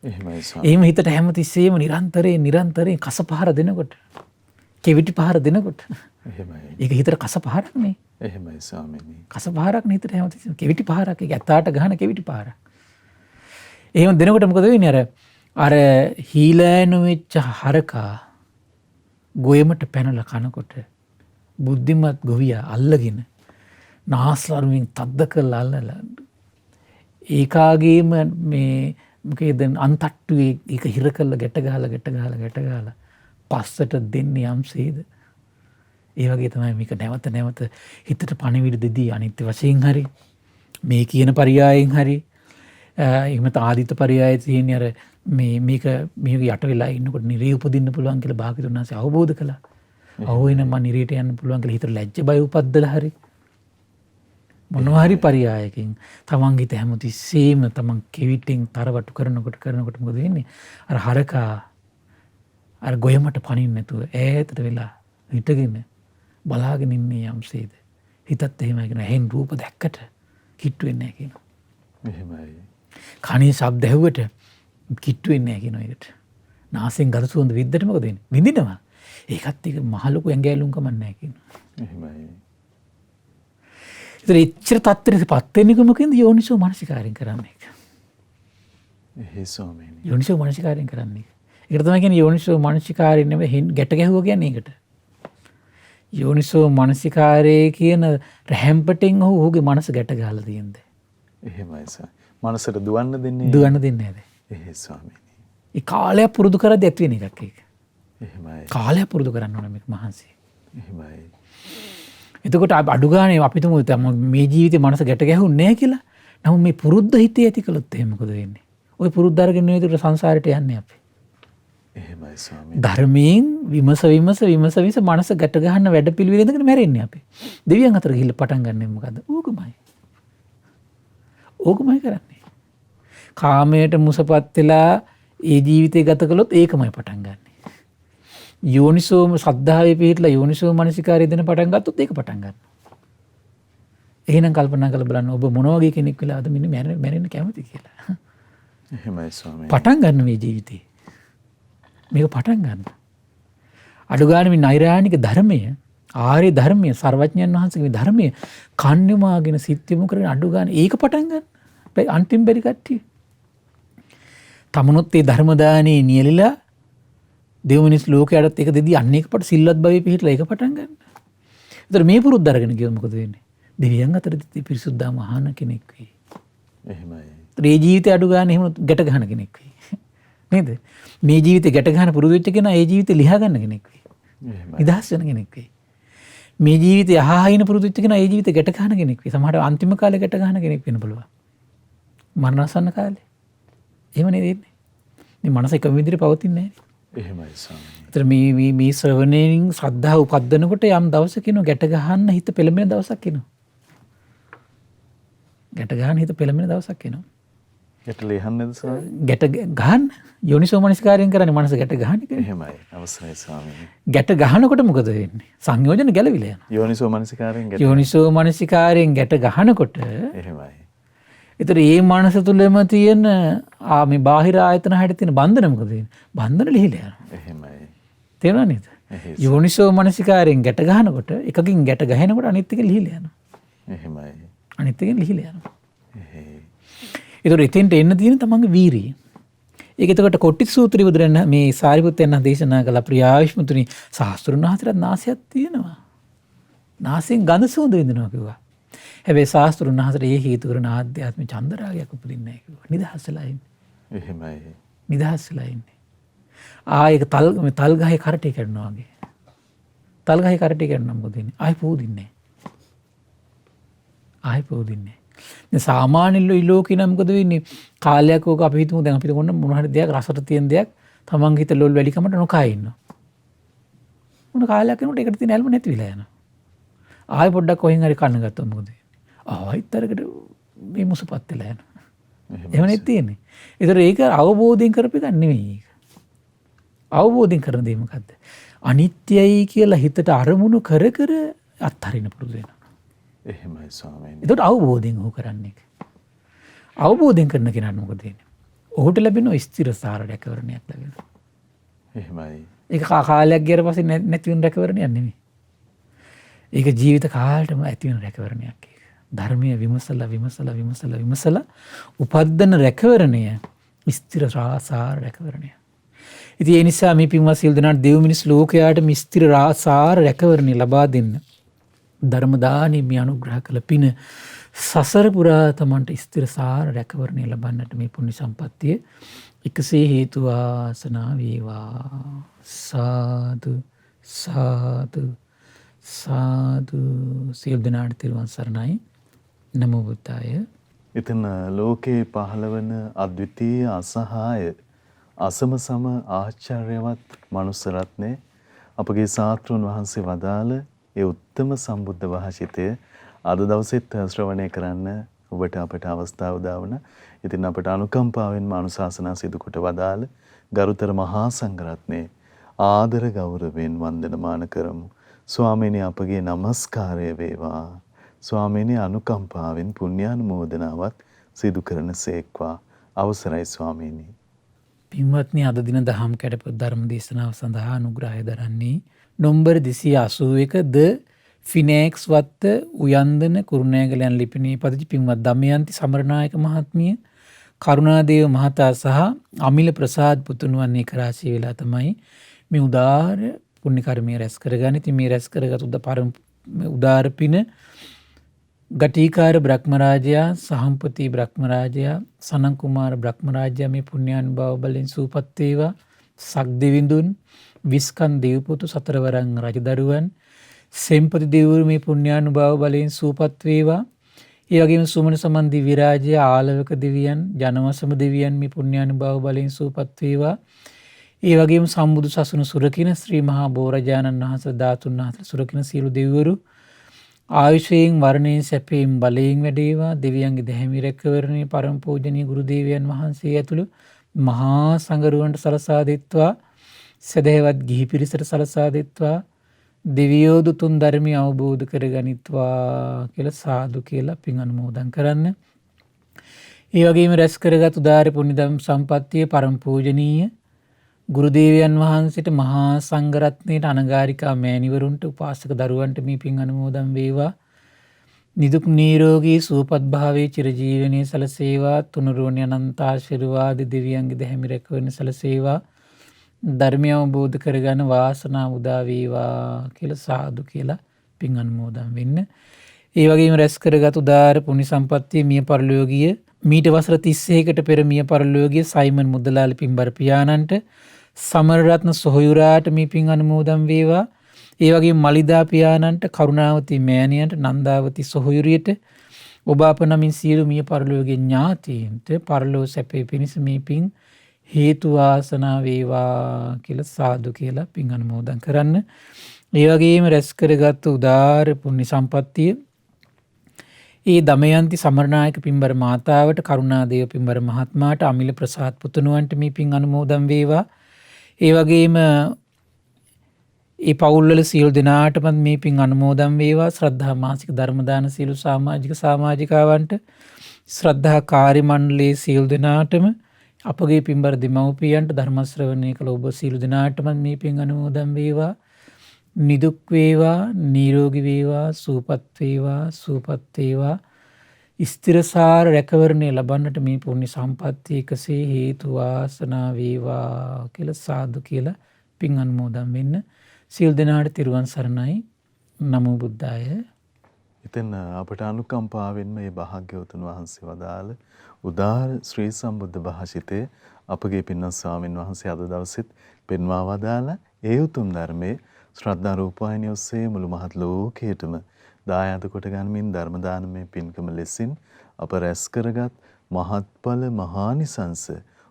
එහෙමයි ස්වාමීනි. එහෙම හිතට හැමතිස්සෙම නිරන්තරයෙන් කස පහර දෙනකොට, කෙවිටි පහර දෙනකොට. එහෙමයි. ඒක හිතට කස පහරක් නේ. එහෙමයි ස්වාමීනි. කස පහරක් නේ හිතට හැමතිස්සෙම. කෙවිටි පහරක්. ඒක ඇතාට ගහන කෙවිටි පහරක්. එහෙම දෙනකොට මොකද වෙන්නේ? අර හීලෑනු වෙච්ච හරකා ගොයමට පැනලා කනකොට බුද්ධිමත් ගොවියා අල්ලගෙන නාස්ලරුවෙන් තද්ද කරලා අල්ලලා ඒකාගේම මේ මොකේද අන්තට්ටුවේ ඒක හිර කරලා ගැට ගහලා පස්සට දෙන්නේ යම්සේද. ඒ වගේ තමයි මේක නැවත හිතට පණිවිඩ දෙදී අනිත්‍ය වශයෙන් හරි මේ කියන පරියායෙන් හරි එහෙම ආදිත පරයය තියෙන අර මේක යට වෙලා ඉන්නකොට නිරේ උපදින්න පුළුවන් කියලා භාග්‍යවතුන් වහන්සේ අවබෝධ කළා. අවුවෙන මම නිරේට යන්න පුළුවන් කියලා හිතට ලැජ්ජ බය උපද්දලා හරි මොනවා හරි පරයයකින් තමන්ගේ හිත හැමතිස්සෙම තමන් කෙවිටින් තරවටු කරනකොට මොකද වෙන්නේ? අර හරකා අර ගොයමට පනින්න නැතුව ඈතට වෙලා හිටගෙන බලාගෙන ඉන්නේ යම්සේද. හිතත් එහෙමයි කියන හෙන් රූප දැක්කට කිට්ටු වෙන්නේ නැහැ කියනවා. එහෙමයි. කණේ ශබ්ද ඇහුවට කිට්ටු වෙන්නේ නැහැ කියනවා ඒකට. නාසයෙන් ගඳ සුවඳ විද්දට මොකද වෙන්නේ? විඳිනවා. ඒකත් එක මහ ලොකු ඇඟැලුම් කමක් නැහැ කියනවා. එහෙමයි. ඒතර ඉච්ඡර තත්ත්වෙටපත් වෙන්නේ කොහොමද? යෝනිසෝ මනසිකාරයෙන් කරන්නේ. එහේ ස්වාමීනි. යෝනිසෝ මනසිකාරයෙන් කරන්නේ. ඒකට තමයි කියන්නේ යෝනිසෝ මනසිකාරයෙන් නෙවෙයි ගැට ගැහුවා කියන්නේ ඒකට. යෝනිසෝ මනසිකාරයේ කියන රැහැම්පටෙන් ඔහුගේ මනස ගැට ගහලා තියෙන්නේ. එහෙමයි සර්. මනසට දුවන්න දෙන්නේ දුවන්න දෙන්නේ නැහැ. එහේ ස්වාමීනි. ඒ කාලයක් පුරුදු කරද්දී ඇති වෙන එකක් ඒක. එහෙමයි. කාලයක් පුරුදු කරන්න ඕන මේක මහන්සි. එහෙමයි. එතකොට අඩු ගානේ අපි තුමු මේ ජීවිතේ මනස ගැට ගැහුන්නේ නැහැ කියලා. නමුත් මේ පුරුද්ද හිතේ ඇති කළොත් එහෙම මොකද වෙන්නේ? ওই පුරුද්ද අරගෙන නෙවෙයි ඒකට සංසාරයට යන්නේ අපි. එහෙමයි ස්වාමීනි. ධර්මයෙන් විමස මනස ගැට ගන්න වැඩ පිළිවෙල ඉඳගෙන මැරෙන්නේ අපි. දෙවියන් අතර ගිහිල්ලා පටන් ගන්නෙ මොකද්ද? ඕකමයි කරන්නේ. කාමයට මුසපත් වෙලා ඒ ජීවිතය ගත කළොත් ඒකමයි පටන් ගන්නෙ. යෝනිසෝම සද්ධාවේ පිහිටලා යෝනිසෝ මනසිකාරය දෙන පටන් ගත්තොත් ඒක පටන් ගන්නවා. එහෙනම් කල්පනා කරලා බලන්න ඔබ මොන වගේ කෙනෙක් වෙලාද මැරෙන්න කැමති කියලා. එහෙමයි ස්වාමීනි. පටන් ගන්න මේ ජීවිතේ. මේක පටන් ගන්න. අඩු ගානේ මේ නෛර්යානික ධර්මය, ආර්ය ධර්මය, සර්වඥයන් වහන්සේගේ ධර්මය කන්‍යමාගෙන සිත් යොමු කරගෙන අඩු ගානේ ඒක පටන් ගන්න. අන්තිම බැරි කට්ටිය. තමනුත් ඒ ධර්ම දානේ නියලිලා දෙව් මිනිස් ලෝකයටත් ඒක දෙදී අන්න එකපට සිල්වත් භවයේ පිහිටලා ඒක පටන් ගන්න. ඒතර මේ පුරුද්ද අරගෙන ගියොත් මොකද වෙන්නේ? දෙවියන් අතරදී පිරිසුද්ධා මහාන කෙනෙක් වෙයි. එහෙමයි. ඒ ජීවිතය අඩු ගන්න එහෙම ගැට ගන්න කෙනෙක් වෙයි. නේද? මේ ජීවිතේ ගැට ගන්න පුරුදු වෙච්ච කෙනා ඒ ජීවිතේ ලියා ගන්න කෙනෙක් වෙයි. එහෙමයි. නිදහස් වෙන කෙනෙක් වෙයි. මේ ජීවිතේ අහහින පුරුදු වෙච්ච කෙනා ඒ ජීවිතේ ගැට ගන්න කෙනෙක් වෙයි. සමහරවිට අන්තිම කාලේ ගැට ගන්න කෙනෙක් වෙන්න පුළුවන්. මරණාසන්න කාලේ. එහෙම නේද ඉන්නේ? මේ මනස එකම විදිහට පවතින්නේ නැහැ. එහෙමයි ස්වාමීනි. ඒතර මේ ශ්‍රවණයෙන් ශ්‍රද්ධාව උපද්දනකොට යම් දවසක එනවා ගැට ගහන්න හිත පෙළඹෙන දවසක් එනවා. ගැට ගහන්න හිත පෙළඹෙන දවසක් එනවා. ගැට ලියන්නේද ස්වාමීනි? ගැට ගහන්න යෝනිසෝ මනසිකාරයෙන් කරන්නේ මනස ගැට ගහන එක. එහෙමයි. අවසරයි ස්වාමීනි. ගැට ගහනකොට මොකද වෙන්නේ? සංයෝජන ගැලවිලා යනවා. යෝනිසෝ මනසිකාරයෙන් ගැට. යෝනිසෝ මනසිකාරයෙන් ගැට ගහනකොට එහෙමයි. ඒතර ඒ මනස තුලම තියෙන මේ බාහිර ආයතන හැට තියෙන බන්ධන මොකද වෙන්නේ? බන්ධන ලිහිලා යනවා. එහෙමයි. තේරුණා නේද? එහෙයි. යෝනිසෝ මනසිකාරයෙන් ගැට ගහනකොට එකකින් ගැට ගහනකොට අනිත් එක ලිහිලා යනවා. එහෙමයි. අනිත් එකෙන් ලිහිලා යනවා. එහෙයි. ඒතර එතෙන්ට එන්න තියෙන තමන්ගේ වීරිය. ඒක එතකොට කොට්ටිත් සූත්‍රය බුදුරන් මේ සාරිපුත්තයන් දේශනා කළ ප්‍රියාවිෂ්මතුනි සාස්ත්‍රුන් වහන්සේට නාසයක් තියෙනවා. නාසයෙන් ගඳ සුවඳ විඳිනවා කිව්වා. හැබැයි සාස්ත්‍රුන් වහන්සේට ඒ හේතු කරන ආධ්‍යාත්මික චන්දරාගයක් උපදින්නේ නැහැ කිව්වා. නිදහස් වෙලා ඉන්නේ. එහෙමයි. නිදහස් වෙලා ඉන්නේ. ඒක තල් ගහේ කරටේ කැඩනවා වගේ. තල් ගහේ කරටේ කැඩුණා මොකද වෙන්නේ? ආයි පොදින්නේ නැහැ. ආයි පොදින්නේ නැහැ. දැන් සාමාන්‍ය ලෝකේ නම් මොකද වෙන්නේ? කාලයක් ඕක අපි හිතමු දැන් අපිට කොන්න මොන හරි දෙයක් රසට තියෙන දෙයක් තමන්ගේ හිත ලොල් වැඩි කමට නොකා ඉන්නවා. මොන කාලයක් යනකොට ඒකට තියෙන ඇල්ම නැති වෙලා යනවා. ආයි පොඩ්ඩක් කොහෙන් හරි කන්න ගත්තොත් මොකද වෙන්නේ? ආයිත් අරකට මේ මුසපත් වෙලා යනවා. එහෙම නෙත් තියෙන්නේ. ඒතර ඒක අවබෝධයෙන් කරපු එක නෙමෙයි ඒක. අවබෝධයෙන් කරන දේ මොකද්ද? අනිත්‍යයි කියලා හිතට අරමුණු කර කර අත්හරින්න පුරුදු වෙනවා. එහෙමයි ස්වාමීනි. ඒකට අවබෝධයෙන් හො කරන්නේ. අවබෝධයෙන් කරන කෙනාට මොකද වෙන්නේ? ඔහුට ලැබෙන ස්ථිරසාර රැකවරණයක් ලැබෙනවා. එහෙමයි. ඒක කාලයක් ගියර පස්සේ නැති වෙන රැකවරණයක් නෙමෙයි. ඒක ජීවිත කාලෙටම ඇති වෙන රැකවරණයක් ඒක. ධර්මයේ විමසලා උපද්දන රැකවරණය ස්ථිරසාර රැකවරණය. ඉතින් ඒ නිසා මේ පින්වත් සිල් දනාට දෙව් මිනිස් ලෝකයාට මේ ස්ථිරසාර රැකවරණය ලබා දෙන්න ධර්ම දානෙ මේ අනුග්‍රහ කළ පින සසර පුරා තමන්ට ස්ථිරසාර රැකවරණය ලබන්නට මේ පුණ්‍ය සම්පත්තිය එකසේ හේතු වාසනා වේවා. සාදු සාදු සාදු. සියලු දෙනාට තෙරුවන් සරණයි. නමෝ බුද්දාය ඉතින් ලෝකේ පහළවන අද්විතීය අසහාය අසම සම ආශ්චර්යවත් මනුස්ස රත්නේ අපගේ ශාස්ත්‍රඥ වහන්සේ වදාළ ඒ උත්තම සම්බුද්ධ භාෂිතය අද දවසෙත් ශ්‍රවණය කරන්න ඔබට අපට අවස්ථාව දාවන. ඉතින් අපට අනුකම්පාවෙන්ම අනුශාසනා සිදු කොට වදාළ ගරුතර මහා සංඝරත්නයේ ආදර ගෞරවයෙන් වන්දනමාන කරමු. ස්වාමීනි අපගේ নমස්කාරය වේවා. ස්වාමීනි අනුකම්පාවෙන් පුණ්‍යානුමෝදනාවත් සිදු කරන සේක්වා. අවසරයි ස්වාමීනි. පින්වත්නි අද දින දහම් කැඩපොත් ධර්ම දේශනාව සඳහා අනුග්‍රහය දරන්නේ නොම්බර 281 ද ෆිනෑක්ස් වත්ත උයන්දන කුරුණෑගලයන් ලිපිනේ පදිංචි පින්වත් දමයන්ති සමරනායක මහත්මිය කරුණාදේව මහතා සහ අමිල ප්‍රසාද් පුතුණුවන් ඒකරාශී වෙලා තමයි මේ උදාර පුණ්‍ය කර්මය රැස් කරගන්නේ. ඉතින් මේ රැස් කරගත් උදාර පින ගටිකාර බ්‍රහ්මරාජයා, සහම්පති බ්‍රහ්මරාජයා, සනන් කුමාර බ්‍රහ්මරාජයා මේ පුණ්‍යානුභාව බලෙන් සූපත් වේවා. සක්දෙවිඳුන්, විස්කන් දෙව්පොතු සතරවරන් රජදරුවන්, සෙම්පති දෙවිවරු මේ පුණ්‍යානුභාව බලෙන් සූපත් වේවා. ඒ වගේම සුමන සමන් දිව්‍ය රාජ්‍ය, ආලවක දෙවියන්, ජනවසම දෙවියන් මේ පුණ්‍යානුභාව බලෙන් සූපත් වේවා. ඒ වගේම සම්බුදු සසුන සුරකින ශ්‍රී මහා බෝරජාණන් වහන්සේ ධාතුන් වහන්සේ සුරකින සියලු දෙවිවරු ආයුෂයෙන් වර්ණයෙන් සැපයෙන් බලයෙන් වැඩේවා. දෙවියන්ගේ දැහැමි රැකවරණේ පරම පූජනීය ගුරු දේවයන් වහන්සේ ඇතුළු මහා සංඝරුවන්ට සලසා දෙත්වා. සදහැවත් ගිහි පිරිසට සලසා දෙත්වා. දෙවියෝ දුතුන් ධර්මය අවබෝධ කරගනිත්වා කියලා සාදු කියලා පින් අනුමෝදන් කරන්න. ඒ වගේම රැස් කරගත් උදාර පුණ්‍යදම් සම්පත්තිය පරම පූජනීය ගුරු දේවයන් වහන්සේට මහා සංඝරත්නයට අනගාരികා මෑණිවරුන්ට උපාසක දරුවන්ට මේ පින් අනුමෝදන් වේවා. නිදුක් නිරෝගී සුවපත් භාවයේ චිරජීවනයේ සලසේවා. තුනුරුවනි අනන්ත ආශිර්වාද දෙවියන්ගේ දැහැමි රැකවරණ සලසේවා. ධර්මය අවබෝධ කරගන්න වාසනාව උදා වේවා කියලා සාදු කියලා පින් අනුමෝදන් වෙන්න. ඒ වගේම රැස් කරගත් උදාර පුණ්‍ය සම්පත්තිය මිය පරලෝකීය මීට වසර 31කට පෙර මිය පරලෝකීය සයිමන් මුදලාලි පින්බර පියාණන්ට, සමරරත්න සොහොයුරාට මේ පින් අනුමෝදන් වේවා. ඒ වගේම මලිදා පියාණන්ට, කරුණාවති මෑණියන්ට, නන්දාවති සොහොයුරියට, ඔබ අප නමින් සියලු මිය පරලෝකීය ඥාතීන්ට පරලෝ සැපේ පිණිස මේ පින් හේතු වාසනා වේවා කියලා සාදු කියලා පින් අනුමෝදන් කරන්න. ඒ වගේම රැස් කරගත් උදාර පුණ්‍ය සම්පත්තිය ඒ දමයන්ති සමරනායක පින්බර මාතාවට, කරුණාදේව පින්බර මහත්මයාට, අමිල ප්‍රසාද් පුතුණුවන්ට මේ පින් අනුමෝදන් වේවා. ඒ වගේම ඒ පවුල්වල සියලු දෙනාටම මේ පින් අනුමෝදන් වේවා. ශ්‍රද්ධා මාසික ධර්ම දාන සියලු සමාජිකාවන්ට, ශ්‍රද්ධා කාර්ය මණ්ඩලයේ සියලු දෙනාටම, අපගේ පින්බර දෙමව්පියන්ට, ධර්ම ශ්‍රවණය කළ ඔබ සියලු දෙනාටම මේ පින් අනුමෝදන් වේවා. නිදුක් වේවා, නිරෝගී වේවා, සුවපත් වේවා, සුවපත් වේවා. ස්ථිරසාර රැකවරණය ලබන්නට මේ පුණ්‍ය සම්පත්තිය එකසේ හේතු වාසනා වේවා කියලා සාදු කියලා පින් අනුමෝදන් වෙන්න. සියලු දෙනාට තෙරුවන් සරණයි. නමෝ බුද්ධාය. ඉතින් අපට අනුකම්පාවෙන්ම මේ භාග්‍යවතුන් වහන්සේ වදාළ උදාර ශ්‍රී සම්බුද්ධ භාෂිතේ අපගේ පින්වත් ස්වාමින් වහන්සේ අද දවසෙත් පෙන්වා වදාළ ඒ උතුම් ධර්මයේ ශ්‍රද්ධා රූපවාහිනිය ඔස්සේ මුළු මහත් ලෝකයටම දායාද කොට ගනිමින් ධර්ම දානමය පින්කම ලෙසින් අප රැස් කරගත් මහත්ඵල මහානිසංස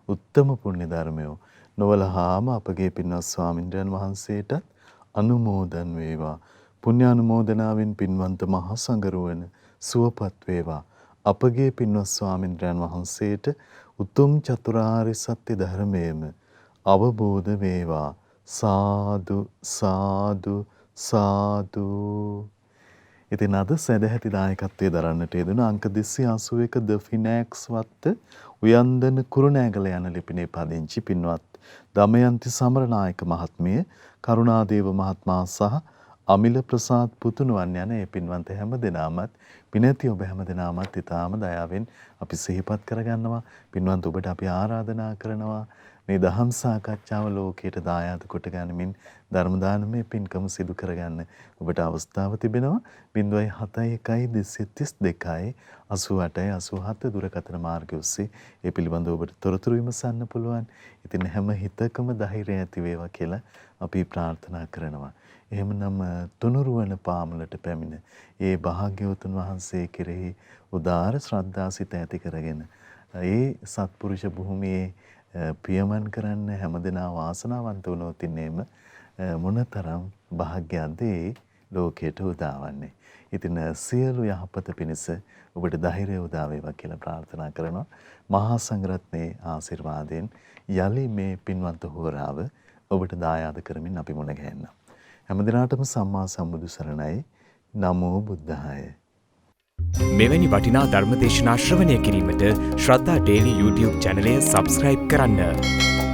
උත්තම පුණ්‍ය ධර්මය නොවලහාම අපගේ පින්වත් ස්වාමින්ද්‍රයන් වහන්සේටත් අනුමෝදන් වේවා. පුණ්‍යානුමෝදනාවෙන් පින්වන්ත මහා සංඝරුවන සුවපත් වේවා. අපගේ පින්වත් ස්වාමින්ද්‍රයන් වහන්සේට උතුම් චතුරාර්ය සත්‍ය ධර්මයේම අවබෝධ වේවා. සාදු සාදු සාදු. ඉතින් අද සදැහැති දායකත්වයේ දරන්නට යෙදුන අංක 281 ද ෆිනෑක්ස් වත්ත උයන්දන කුරුණෑගල යන ලිපිනේ පදිංචි පින්වත් දමයන්ති සමරනායක මහත්මිය, කරුණාදේව මහත්මයා සහ අමිල ප්‍රසාද් පුතුණුවන් යන ඒ පින්වන්ත හැම දෙනාමත් පිනැති ඔබ හැම දෙනාමත් ඊටාම දයාවෙන් අපි සිහිපත් කරගන්නවා. පින්වන්ත ඔබට අපි ආරාධනා කරනවා මේ දහම් සාකච්ඡාව ලෝකයට දායාද කොට ගනිමින් ධර්ම දානමය පින්කම සිදු කරගන්න ඔබට අවස්ථාව තිබෙනවා. 071 232 88 දුරකථන මාර්ගය ඔස්සේ ඒ පිළිබඳව ඔබට තොරතුරු විමසන්න පුළුවන්. ඉතින් හැම හිතකම ධෛර්යය ඇති වේවා කියලා අපි ප්‍රාර්ථනා කරනවා. එහෙමනම් තුනුරුවන පාමුලට පැමිණ ඒ භාග්‍යවතුන් වහන්සේ කෙරෙහි උදාර ශ්‍රද්ධාසිත ඇති කරගෙන ඒ සත්පුරුෂ භූමියේ පියමන් කරන්න හැමදෙනා වාසනාවන්ත වුණොත් ඉන්නේම මොනතරම් භාග්‍යයක්ද ඒ ලෝකයට උදාවන්නේ. ඉතින් සියලු යහපත පිණිස ඔබට ධෛර්යය උදා වේවා කියලා ප්‍රාර්ථනා කරනවා. මහා සංඝරත්නයේ ආශිර්වාදයෙන් යලි මේ පින්වන්ත හෝරාව ඔබට දායාද කරමින් අපි මුණ ගැහෙන්න. හැමදිනාටම සම්මා සම්බුදු සරණයි. නමෝ බුද්ධාය. මෙවැනි වටිනා ධර්මදේශනා ශ්‍රවණය කිරීමට ශ්‍රද්ධා ඩේලි YouTube චැනලය සබස්ක්‍රයිබ් කරන්න.